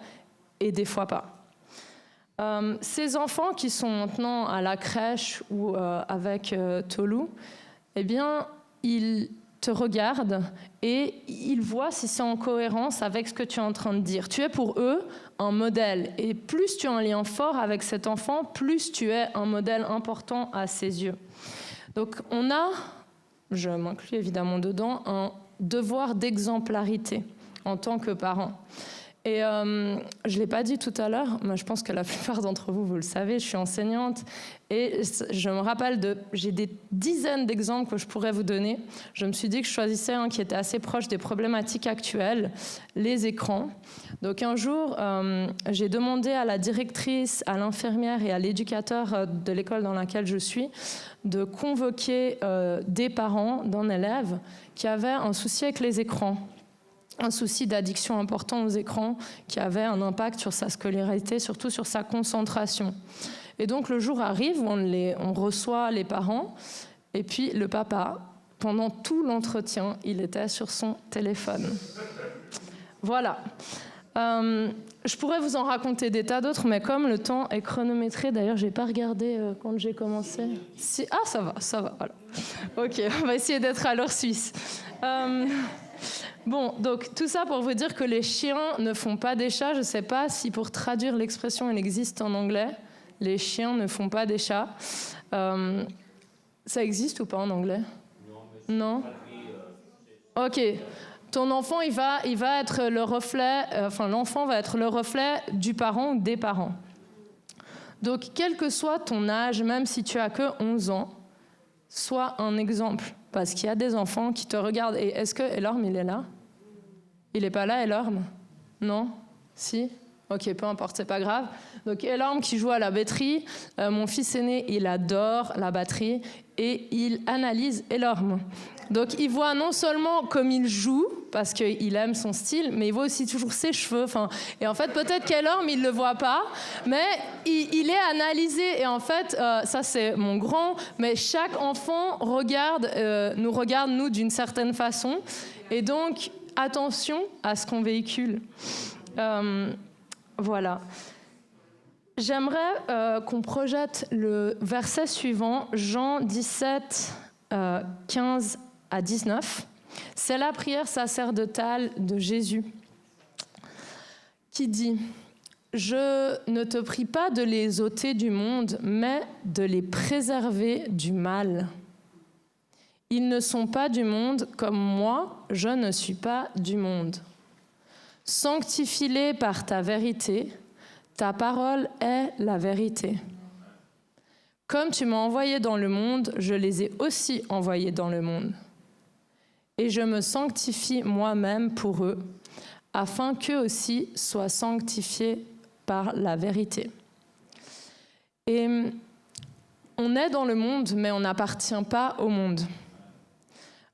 et des fois pas. Ces enfants qui sont maintenant à la crèche ou avec Tolu, eh bien, ils te regardent et ils voient si c'est en cohérence avec ce que tu es en train de dire. Tu es pour eux un modèle, et plus tu as un lien fort avec cet enfant, plus tu es un modèle important à ses yeux. Donc on a, je m'inclus évidemment dedans, un devoir d'exemplarité en tant que parent. Et je ne l'ai pas dit tout à l'heure, mais je pense que la plupart d'entre vous, vous le savez, je suis enseignante et je me rappelle j'ai des dizaines d'exemples que je pourrais vous donner. Je me suis dit que je choisissais un qui était assez proche des problématiques actuelles, les écrans. Donc un jour, j'ai demandé à la directrice, à l'infirmière et à l'éducateur de l'école dans laquelle je suis de convoquer des parents d'un élève qui avait un souci avec les écrans. Un souci d'addiction important aux écrans qui avait un impact sur sa scolarité, surtout sur sa concentration. Et donc le jour arrive où on reçoit les parents, et puis le papa, pendant tout l'entretien, il était sur son téléphone. Voilà. Je pourrais vous en raconter des tas d'autres, mais comme le temps est chronométré, d'ailleurs, je n'ai pas regardé quand j'ai commencé. Ah, ça va, voilà. Ok, on va essayer d'être à l'heure suisse. Bon, donc tout ça pour vous dire que les chiens ne font pas des chats. Je ne sais pas si pour traduire l'expression, elle existe en anglais. Les chiens ne font pas des chats. Ça existe ou pas en anglais? Non. Ok. Ton enfant, il va être le reflet, l'enfant va être le reflet du parent ou des parents. Donc, quel que soit ton âge, même si tu as que 11 ans, sois un exemple. Parce qu'il y a des enfants qui te regardent. Et est-ce que Elorme, il est là? Il n'est pas là, Elorme? Non? Si? Ok, peu importe, c'est pas grave. Donc Elorme qui joue à la batterie, mon fils aîné, il adore la batterie et il analyse Elorme. Donc il voit non seulement comme il joue, parce qu'il aime son style, mais il voit aussi toujours ses cheveux. Et en fait, peut-être qu'Elorme, il ne le voit pas, mais il est analysé. Et en fait, ça c'est mon grand, mais chaque enfant nous regarde, nous, d'une certaine façon. Et donc, attention à ce qu'on véhicule. Voilà. J'aimerais qu'on projette le verset suivant, Jean 17, 15 à 19. C'est la prière sacerdotale de Jésus qui dit « Je ne te prie pas de les ôter du monde, mais de les préserver du mal. Ils ne sont pas du monde comme moi, je ne suis pas du monde. Sanctifie-les par ta vérité, ta parole est la vérité. Comme tu m'as envoyé dans le monde, je les ai aussi envoyés dans le monde. Et je me sanctifie moi-même pour eux, afin qu'eux aussi soient sanctifiés par la vérité. » Et on est dans le monde, mais on n'appartient pas au monde.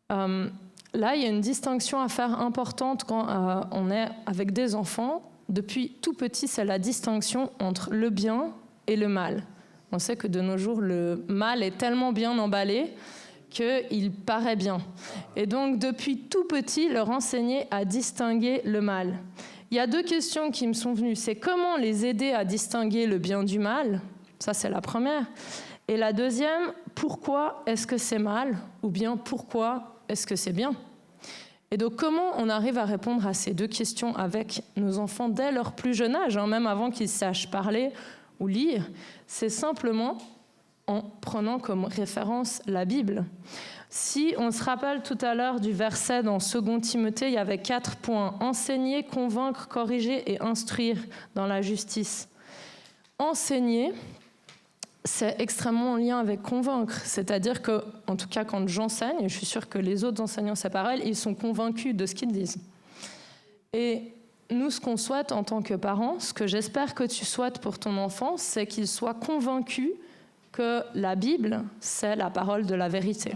Là, il y a une distinction à faire importante quand on est avec des enfants. Depuis tout petit, c'est la distinction entre le bien et le mal. On sait que de nos jours, le mal est tellement bien emballé qu'il paraît bien. Et donc, depuis tout petit, leur enseigner à distinguer le mal. Il y a 2 questions qui me sont venues. C'est comment les aider à distinguer le bien du mal? Ça, c'est la première. Et la deuxième, pourquoi est-ce que c'est mal? Ou bien pourquoi est-ce que c'est bien? Et donc, comment on arrive à répondre à ces deux questions avec nos enfants dès leur plus jeune âge, même avant qu'ils sachent parler ou lire? C'est simplement en prenant comme référence la Bible. Si on se rappelle tout à l'heure du verset dans 2 Timothée, il y avait 4 points. Enseigner, convaincre, corriger et instruire dans la justice. Enseigner, c'est extrêmement en lien avec convaincre. C'est-à-dire que, en tout cas quand j'enseigne, et je suis sûre que les autres enseignants c'est pareil, ils sont convaincus de ce qu'ils disent. Et nous, ce qu'on souhaite en tant que parents, ce que j'espère que tu souhaites pour ton enfant, c'est qu'il soit convaincu que la Bible, c'est la parole de la vérité.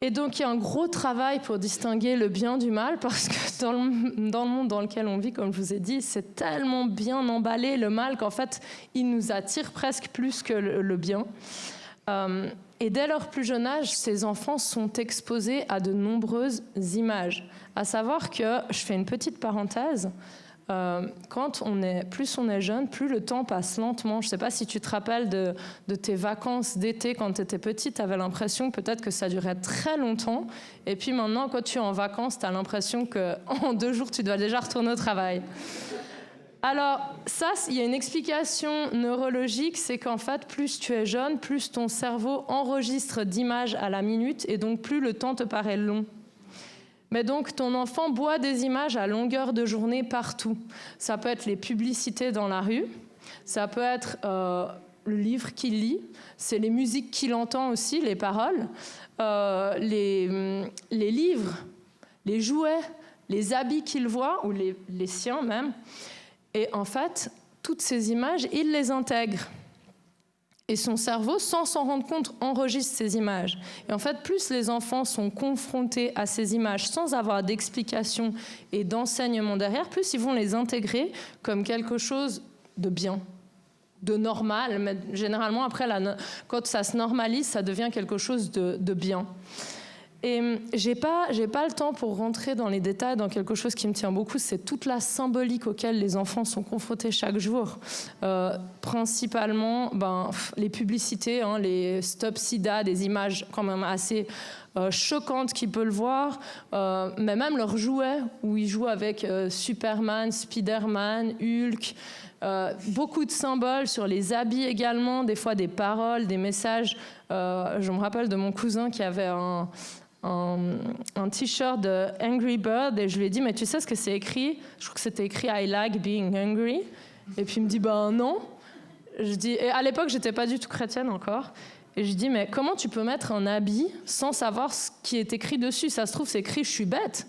Et donc, il y a un gros travail pour distinguer le bien du mal, parce que dans le monde dans lequel on vit, comme je vous ai dit, c'est tellement bien emballé, le mal, qu'en fait, il nous attire presque plus que le bien. Et dès leur plus jeune âge, ces enfants sont exposés à de nombreuses images. À savoir que, je fais une petite parenthèse, plus on est jeune, plus le temps passe lentement. Je ne sais pas si tu te rappelles de tes vacances d'été quand tu étais petite, tu avais l'impression peut-être que ça durait très longtemps. Et puis maintenant, quand tu es en vacances, tu as l'impression qu'en 2 jours, tu dois déjà retourner au travail. Alors, ça, il y a une explication neurologique, c'est qu'en fait, plus tu es jeune, plus ton cerveau enregistre d'images à la minute, et donc plus le temps te paraît long. Mais donc, ton enfant boit des images à longueur de journée partout. Ça peut être les publicités dans la rue, ça peut être le livre qu'il lit, c'est les musiques qu'il entend aussi, les paroles, les livres, les jouets, les habits qu'il voit, ou les siens même. Et en fait, toutes ces images, il les intègre. Et son cerveau, sans s'en rendre compte, enregistre ces images. Et en fait, plus les enfants sont confrontés à ces images sans avoir d'explication et d'enseignement derrière, plus ils vont les intégrer comme quelque chose de bien, de normal. Mais généralement, après, quand ça se normalise, ça devient quelque chose de bien. Et j'ai pas le temps pour rentrer dans les détails dans quelque chose qui me tient beaucoup, c'est toute la symbolique auquel les enfants sont confrontés chaque jour. Principalement, les publicités, les Stop Sida, des images quand même assez choquantes qu'ils peuvent le voir, mais même leurs jouets, où ils jouent avec Superman, Spider-Man, Hulk, beaucoup de symboles sur les habits également, des fois des paroles, des messages. Je me rappelle de mon cousin qui avait un t-shirt de Angry Bird, et je lui ai dit, mais tu sais ce que c'est écrit? Je crois que c'était écrit I like being hungry. Et puis il me dit, non. Et à l'époque, j'étais pas du tout chrétienne encore. Et je lui dis, mais comment tu peux mettre un habit sans savoir ce qui est écrit dessus? Ça se trouve, c'est écrit, je suis bête.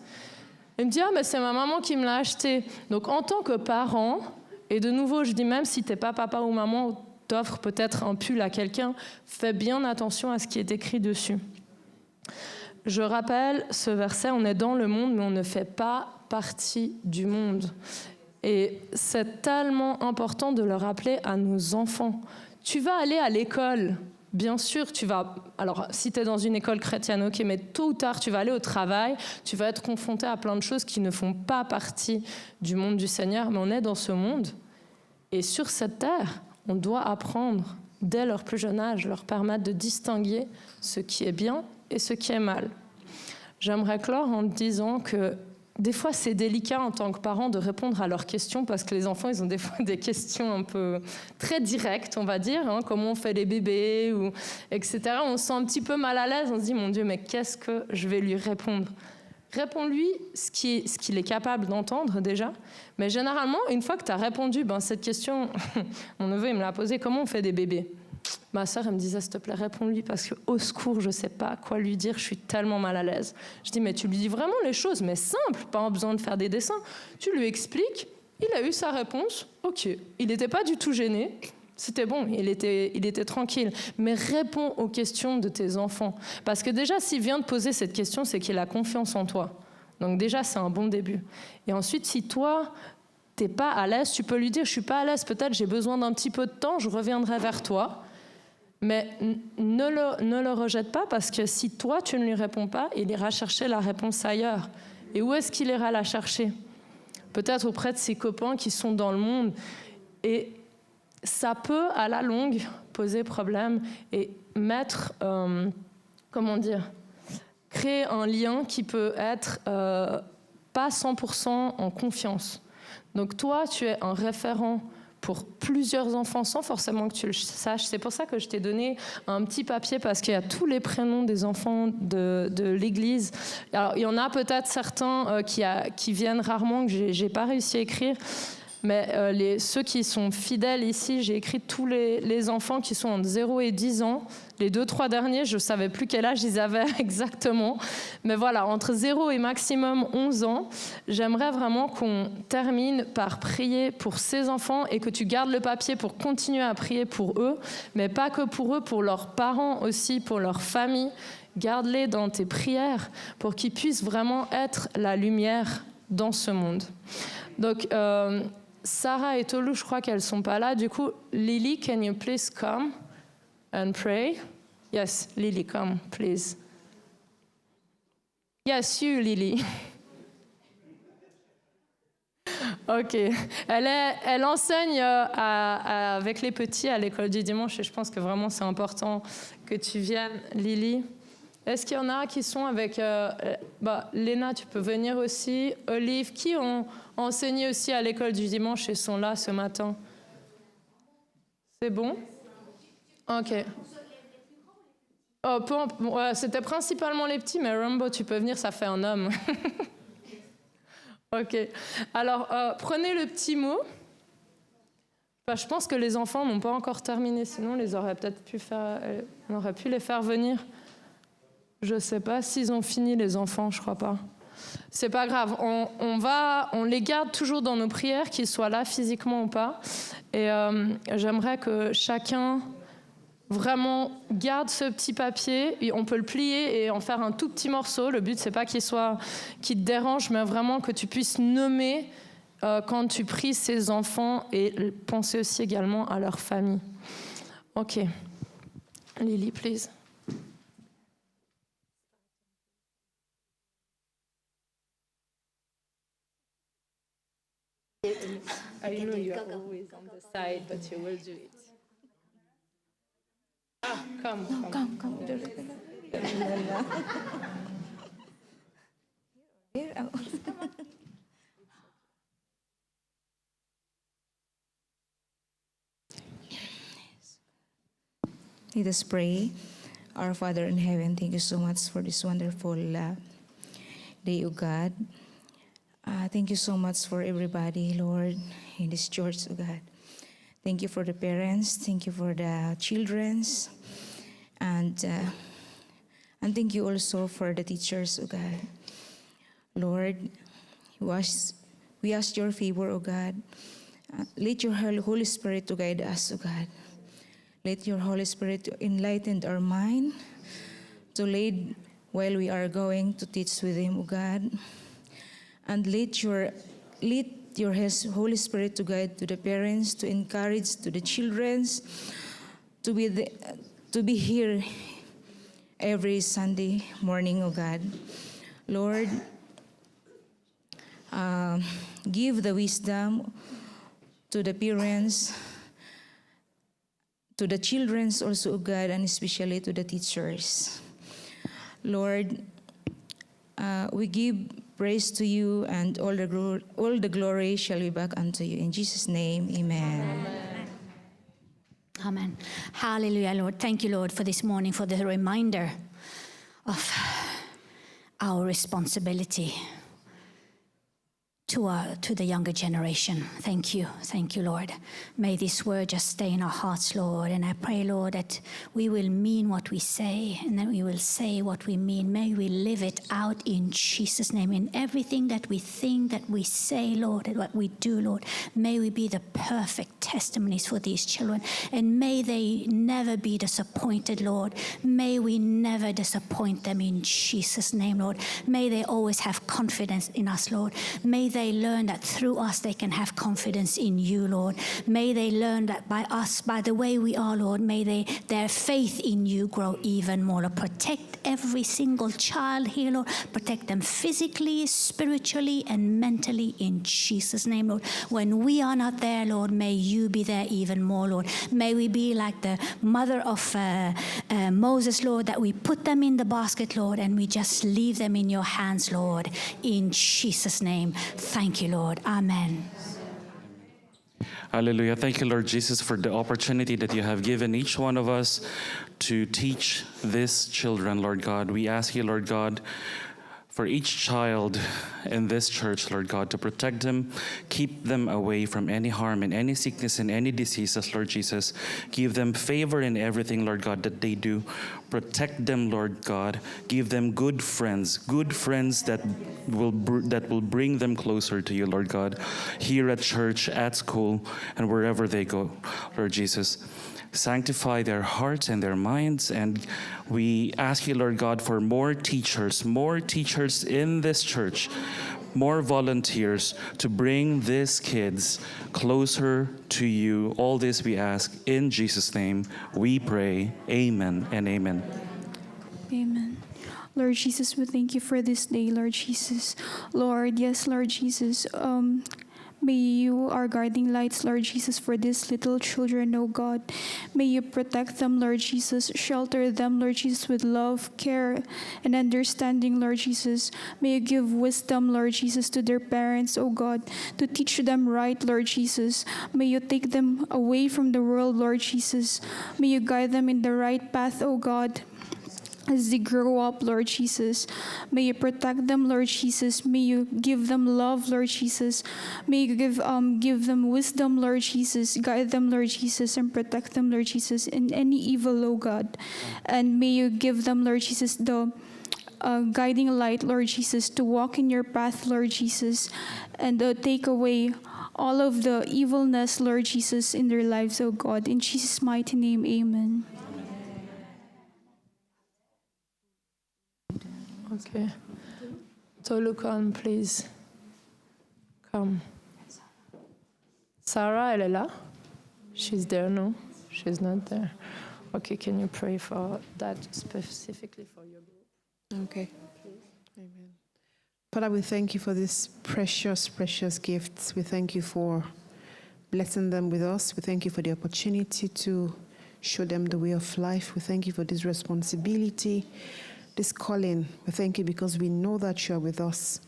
Il me dit, mais c'est ma maman qui me l'a acheté. Donc en tant que parent, et de nouveau, je dis, même si t'es pas papa ou maman, t'offres peut-être un pull à quelqu'un, fais bien attention à ce qui est écrit dessus. Je rappelle ce verset, on est dans le monde, mais on ne fait pas partie du monde. Et c'est tellement important de le rappeler à nos enfants. Tu vas aller à l'école, bien sûr, tu vas... Alors, si tu es dans une école chrétienne, ok, mais tôt ou tard, tu vas aller au travail, tu vas être confronté à plein de choses qui ne font pas partie du monde du Seigneur, mais on est dans ce monde. Et sur cette terre, on doit apprendre, dès leur plus jeune âge, leur permettre de distinguer ce qui est bien et ce qui est mal. J'aimerais clore en te disant que des fois, c'est délicat en tant que parent de répondre à leurs questions, parce que les enfants, ils ont des fois des questions un peu très directes, on va dire, comment on fait les bébés, etc. On se sent un petit peu mal à l'aise, on se dit, mon Dieu, mais qu'est-ce que je vais lui répondre? Réponds-lui ce qu'il est capable d'entendre déjà. Mais généralement, une fois que tu as répondu, cette question, mon neveu, il me l'a posée, comment on fait des bébés? Ma sœur, elle me disait, s'il te plaît, réponds-lui, parce que au secours, je ne sais pas quoi lui dire, je suis tellement mal à l'aise. Je dis, mais tu lui dis vraiment les choses, mais simple, pas besoin de faire des dessins. Tu lui expliques, il a eu sa réponse, ok. Il n'était pas du tout gêné, c'était bon, il était tranquille. Mais réponds aux questions de tes enfants. Parce que déjà, s'il vient de poser cette question, c'est qu'il a confiance en toi. Donc déjà, c'est un bon début. Et ensuite, si toi... t'es pas à l'aise, tu peux lui dire, je suis pas à l'aise, peut-être j'ai besoin d'un petit peu de temps, je reviendrai vers toi. Mais ne le rejette pas, parce que si toi, tu ne lui réponds pas, il ira chercher la réponse ailleurs. Et où est-ce qu'il ira la chercher? Peut-être auprès de ses copains qui sont dans le monde. Et ça peut, à la longue, poser problème et mettre, créer un lien qui peut être pas 100% en confiance. Donc toi, tu es un référent pour plusieurs enfants sans forcément que tu le saches. C'est pour ça que je t'ai donné un petit papier parce qu'il y a tous les prénoms des enfants de l'Église. Alors, il y en a peut-être certains qui viennent rarement, que j'ai pas réussi à écrire. Mais ceux qui sont fidèles ici, j'ai écrit tous les enfants qui sont entre 0 et 10 ans. Les 2-3 derniers, je ne savais plus quel âge ils avaient exactement. Mais voilà, entre 0 et maximum 11 ans, j'aimerais vraiment qu'on termine par prier pour ces enfants et que tu gardes le papier pour continuer à prier pour eux, mais pas que pour eux, pour leurs parents aussi, pour leur famille. Garde-les dans tes prières pour qu'ils puissent vraiment être la lumière dans ce monde. Donc, Sarah et Tolu, je crois qu'elles ne sont pas là. Du coup, Lily, can you please come and pray? Yes, Lily, come, please. Yes, you, Lily. Ok. Elle enseigne avec les petits à l'école du dimanche et je pense que vraiment c'est important que tu viennes, Lily. Est-ce qu'il y en a qui sont avec... Léna, tu peux venir aussi. Olive, qui ont enseigné aussi à l'école du dimanche et sont là ce matin? C'est bon? Ok. C'était principalement les petits, mais Rambo, tu peux venir, ça fait un homme. Ok. Alors, prenez le petit mot. Je pense que les enfants n'ont pas encore terminé, sinon on aurait pu les faire venir. Je ne sais pas s'ils ont fini, les enfants, je crois pas. C'est pas grave, on les garde toujours dans nos prières, qu'ils soient là physiquement ou pas. Et j'aimerais que chacun vraiment garde ce petit papier. Et on peut le plier et en faire un tout petit morceau. Le but, c'est pas qu'il te dérange, mais vraiment que tu puisses nommer quand tu pries ces enfants et penser aussi également à leur famille. Ok. Lily, please. I know you are always on the side, but you will do it. Come.
Let us pray. Our Father in heaven, thank you so much for this wonderful day, O God. Thank you so much for everybody, Lord, in this church, O God. Thank you for the parents. Thank you for the children. And thank you also for the teachers, O God. Lord, we ask your favor, O God. Let your Holy Spirit to guide us, O God. Let your Holy Spirit to enlighten our mind, to lead while we are going to teach with him, O God. And let your Holy Spirit to guide to the parents, to encourage to the children, to be here every Sunday morning, O God. Lord, give the wisdom to the parents, to the children also, O God, and especially to the teachers. Lord, we give praise to you, and all the glory shall be back unto you. In Jesus' name, amen.
Amen. Hallelujah, Lord. Thank you, Lord, for this morning, for the reminder of our responsibility to the younger generation. Thank you, Lord. May this word just stay in our hearts, Lord. And I pray, Lord, that we will mean what we say, and that we will say what we mean. May we live it out in Jesus' name. In everything that we think, that we say, Lord, and what we do, Lord, may we be the perfect testimonies for these children. And may they never be disappointed, Lord. May we never disappoint them in Jesus' name, Lord. May they always have confidence in us, Lord. May they they learn that through us they can have confidence in you, Lord. May they learn that by us, by the way we are, Lord, may their faith in you grow even more. Lord, protect every single child here, Lord. Protect them physically, spiritually, and mentally in Jesus' name, Lord. When we are not there, Lord, may you be there even more, Lord. May we be like the mother of Moses, Lord, that we put them in the basket, Lord, and we just leave them in your hands, Lord, in Jesus' name. Thank you, Lord. Amen.
Hallelujah. Thank you, Lord Jesus, for the opportunity that you have given each one of us to teach these children, Lord God. We ask you, Lord God, for each child in this church, Lord God, to protect them, keep them away from any harm and any sickness and any diseases, Lord Jesus. Give them favor in everything, Lord God, that they do. Protect them, Lord God. Give them good friends that will bring them closer to you, Lord God, here at church, at school, and wherever they go, Lord Jesus. Sanctify their hearts and their minds, and we ask you, Lord God, for more teachers in this church, more volunteers to bring these kids closer to you. All this we ask in Jesus' name. We pray. Amen and amen.
Amen. Lord Jesus, we thank you for this day, Lord Jesus. Lord, yes, Lord Jesus, may you, our guiding lights, Lord Jesus, for these little children, oh God. May you protect them, Lord Jesus. Shelter them, Lord Jesus, with love, care, and understanding, Lord Jesus. May you give wisdom, Lord Jesus, to their parents, oh God, to teach them right, Lord Jesus. May you take them away from the world, Lord Jesus. May you guide them in the right path, oh God, as they grow up, Lord Jesus. May you protect them, Lord Jesus. May you give them love, Lord Jesus. May you give them wisdom, Lord Jesus. Guide them, Lord Jesus, and protect them, Lord Jesus, in any evil, oh God. And may you give them, Lord Jesus, the guiding light, Lord Jesus, to walk in your path, Lord Jesus, and take away all of the evilness, Lord Jesus, in their lives, oh God. In Jesus' mighty name, amen.
Okay. Tolukan, please. Come. Sarah, elle est là? She's there, no? She's not there. Okay, can you pray for that specifically for your group?
Okay. Amen. Father, we thank you for these precious, precious gifts. We thank you for blessing them with us. We thank you for the opportunity to show them the way of life. We thank you for this responsibility, this calling. We thank you because we know that you are with us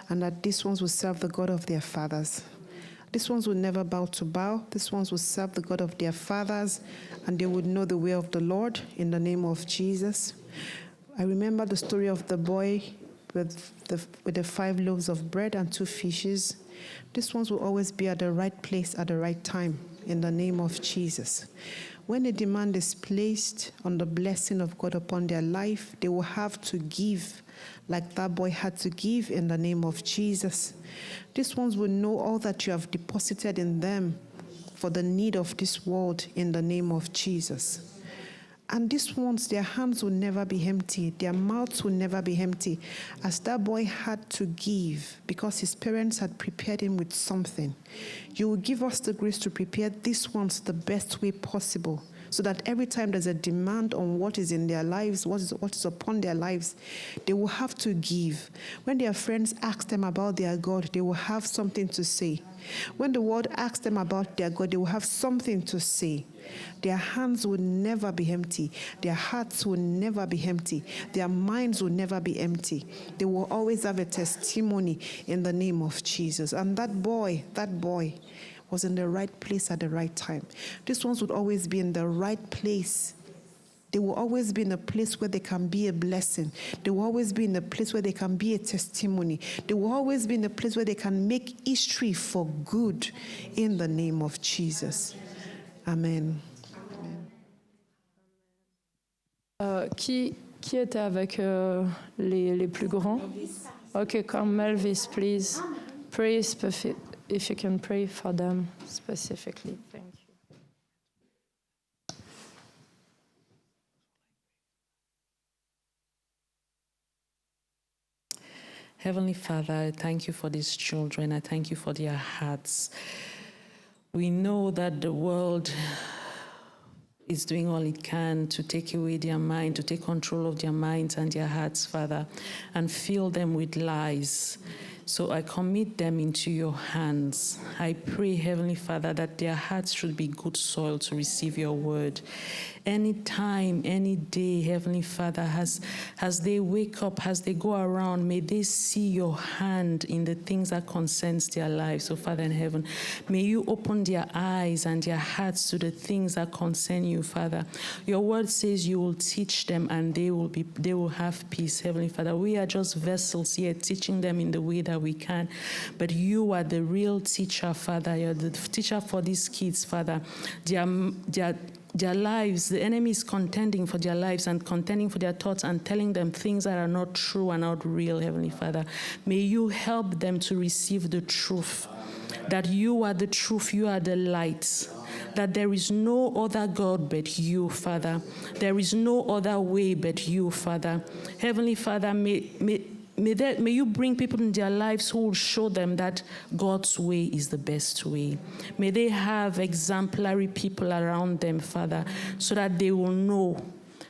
and that these ones will serve the God of their fathers. These ones will never bow to bow. These ones will serve the God of their fathers, and they would know the way of the Lord in the name of Jesus. I remember the story of the boy with the 5 loaves of bread and 2 fishes. These ones will always be at the right place at the right time in the name of Jesus. When a demand is placed on the blessing of God upon their life, they will have to give like that boy had to give in the name of Jesus. These ones will know all that you have deposited in them for the need of this world in the name of Jesus. And these ones, their hands will never be empty. Their mouths will never be empty. As that boy had to give because his parents had prepared him with something, you will give us the grace to prepare these ones the best way possible, so that every time there's a demand on what is in their lives, what is upon their lives, they will have to give. When their friends ask them about their God, they will have something to say. When the world asks them about their God, they will have something to say. Their hands will never be empty. Their hearts will never be empty. Their minds will never be empty. They will always have a testimony in the name of Jesus. And that boy was in the right place at the right time. These ones would always be in the right place. They will always be in a place where they can be a blessing. They will always be in a place where they can be a testimony. They will always be in a place where they can make history for good in the name of Jesus. Amen.
Qui était avec les plus grands? Okay, come Melvis, please. Pray if you can pray for them specifically. Thank you.
Heavenly Father, I thank you for these children. I thank you for their hearts. We know that the world is doing all it can to take away their mind, to take control of their minds and their hearts, Father, and fill them with lies. So I commit them into your hands. I pray, Heavenly Father, that their hearts should be good soil to receive your word. Any time, any day, Heavenly Father, as they wake up, as they go around, may they see your hand in the things that concerns their lives. So, Father in heaven, may you open their eyes and their hearts to the things that concern you, Father. Your word says you will teach them and they will have peace, Heavenly Father. We are just vessels here teaching them in the way that we can. But you are the real teacher, Father. You're the teacher for these kids, Father. Their lives, the enemy is contending for their lives and contending for their thoughts and telling them things that are not true and not real, Heavenly Father. May you help them to receive the truth, that you are the truth, you are the light, that there is no other God but you, Father. There is no other way but you, Father. Heavenly Father, may you bring people in their lives who will show them that God's way is the best way. May they have exemplary people around them, Father, so that they will know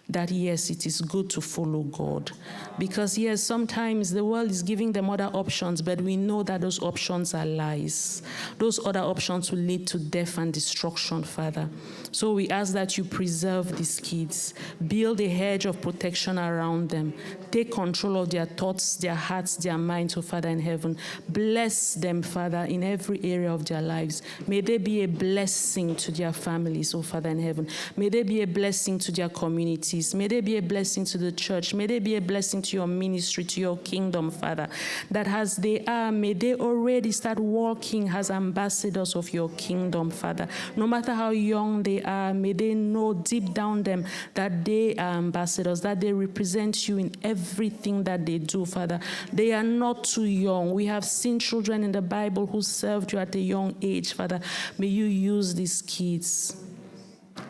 that, yes, it is good to follow God. Because, yes, sometimes the world is giving them other options, but we know that those options are lies. Those other options will lead to death and destruction, Father. So we ask that you preserve these kids, build a hedge of protection around them, take control of their thoughts, their hearts, their minds, oh Father in heaven. Bless them, Father, in every area of their lives. May they be a blessing to their families, oh Father in heaven. May they be a blessing to their communities. May they be a blessing to the church. May they be a blessing to your ministry, to your kingdom, Father. That as they are, may they already start walking as ambassadors of your kingdom, Father. No matter how young they are, may they know deep down them that they are ambassadors, that they represent you in everything that they do, Father. They are not too young. We have seen children in the Bible who served you at a young age, Father. May you use these kids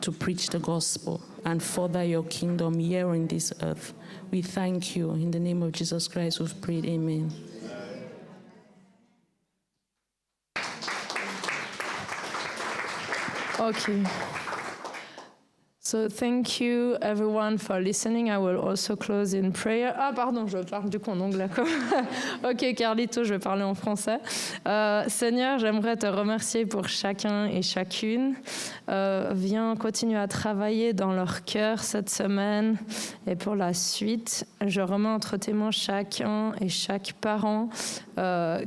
to preach the gospel and further your kingdom here on this earth. We thank you. In the name of Jesus Christ, we've prayed. Amen.
Okay. So thank you everyone for listening. I will also close in prayer. Ah pardon, je parle du coup en anglais. Ok Carlito, je vais parler en français. Seigneur, j'aimerais te remercier pour chacun et chacune. Viens continuer à travailler dans leur cœur cette semaine et pour la suite. Je remets entre tes mains chacun et chaque parent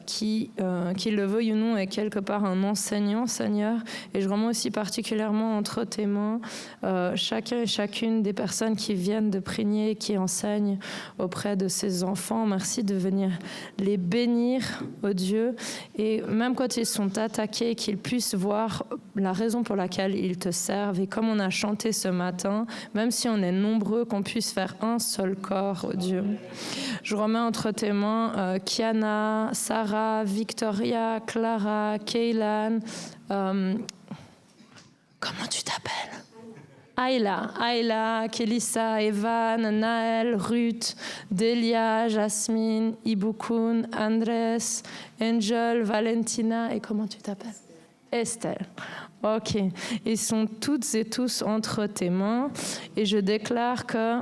qui le veuille ou non est quelque part un enseignant, Seigneur. Et je remets aussi particulièrement entre tes mains chacun et chacune des personnes qui viennent de prier, qui enseignent auprès de ces enfants. Merci de venir les bénir, oh Dieu, et même quand ils sont attaqués, qu'ils puissent voir la raison pour laquelle ils te servent. Et comme on a chanté ce matin, même si on est nombreux, qu'on puisse faire un seul corps, oh Dieu. Je remets entre tes mains Kiana, Sarah, Victoria, Clara, Kaylan. Comment tu t'appelles ? Ayla, Kelissa, Evan, Naël, Ruth, Delia, Jasmine, Ibukun, Andrés, Angel, Valentina, et comment tu t'appelles ? Estelle. Ok. Ils sont toutes et tous entre tes mains et je déclare que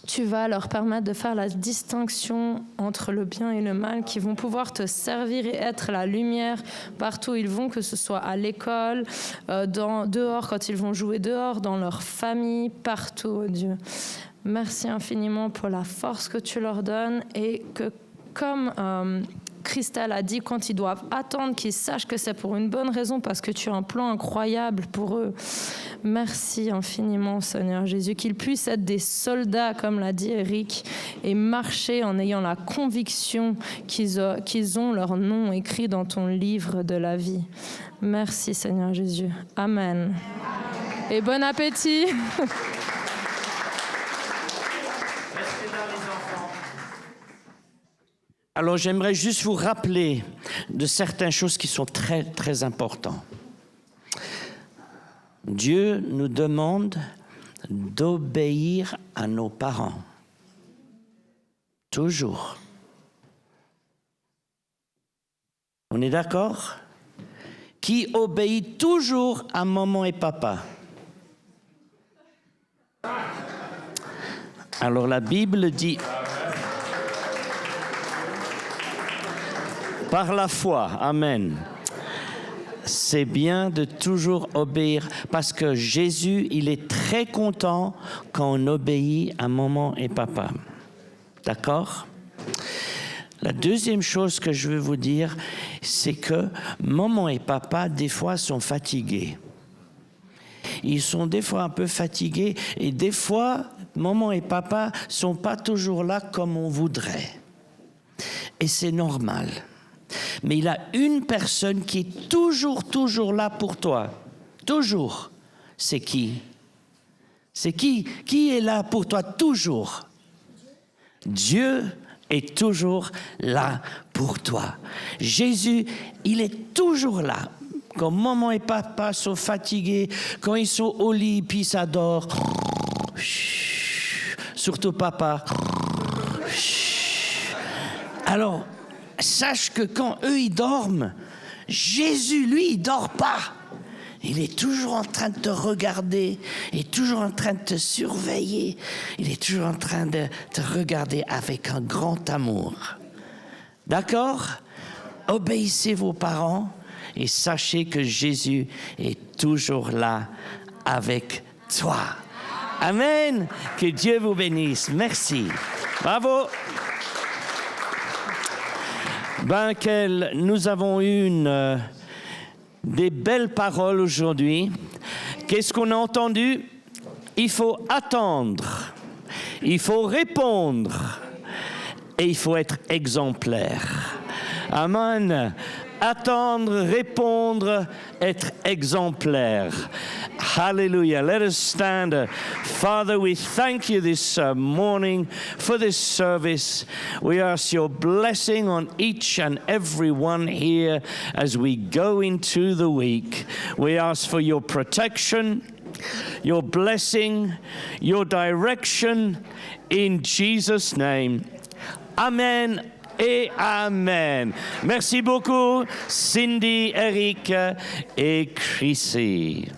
tu vas leur permettre de faire la distinction entre le bien et le mal, qui vont pouvoir te servir et être la lumière partout où ils vont, que ce soit à l'école, dehors, quand ils vont jouer dehors, dans leur famille, partout, oh Dieu. Merci infiniment pour la force que tu leur donnes et que, comme Christelle a dit, quand ils doivent attendre, qu'ils sachent que c'est pour une bonne raison, parce que tu as un plan incroyable pour eux. Merci infiniment, Seigneur Jésus, qu'ils puissent être des soldats, comme l'a dit Eric, et marcher en ayant la conviction qu'ils ont leur nom écrit dans ton livre de la vie. Merci, Seigneur Jésus. Amen. Et bon appétit.
Alors j'aimerais juste vous rappeler de certaines choses qui sont très, très importantes. Dieu nous demande d'obéir à nos parents. Toujours. est d'accord? Qui obéit toujours à maman et papa. Alors la Bible dit, par la foi, amen, c'est bien de toujours obéir parce que Jésus, il est très content quand on obéit à maman et papa. D'accord? La deuxième chose que je veux vous dire, c'est que maman et papa, des fois, sont fatigués. Ils sont des fois un peu fatigués et des fois, maman et papa ne sont pas toujours là comme on voudrait. Et c'est normal. Mais il y a une personne qui est toujours là pour toi. Toujours. C'est qui? C'est qui? Qui est là pour toi toujours? Dieu est toujours là pour toi. Jésus, il est toujours là. Quand maman et papa sont fatigués, quand ils sont au lit, puis ils s'adorent. Surtout papa. Alors, sache que quand eux, ils dorment, Jésus, lui, il dort pas. Il est toujours en train de te regarder, il est toujours en train de te surveiller, il est toujours en train de te regarder avec un grand amour. D'accord? Obéissez vos parents et sachez que Jésus est toujours là avec toi. Amen. Que Dieu vous bénisse. Merci. Bravo. Nous avons eu des belles paroles aujourd'hui. Qu'est-ce qu'on a entendu? Il faut attendre, il faut répondre et il faut être exemplaire. Amen. Attendre, répondre, être exemplaire. Hallelujah. Let us stand. Father, we thank you this morning for this service. We ask your blessing on each and every one here as we go into the week. We ask for your protection, your blessing, your direction in Jesus' name. Amen. Et amen. Merci beaucoup, Cindy, Eric et Chrissy.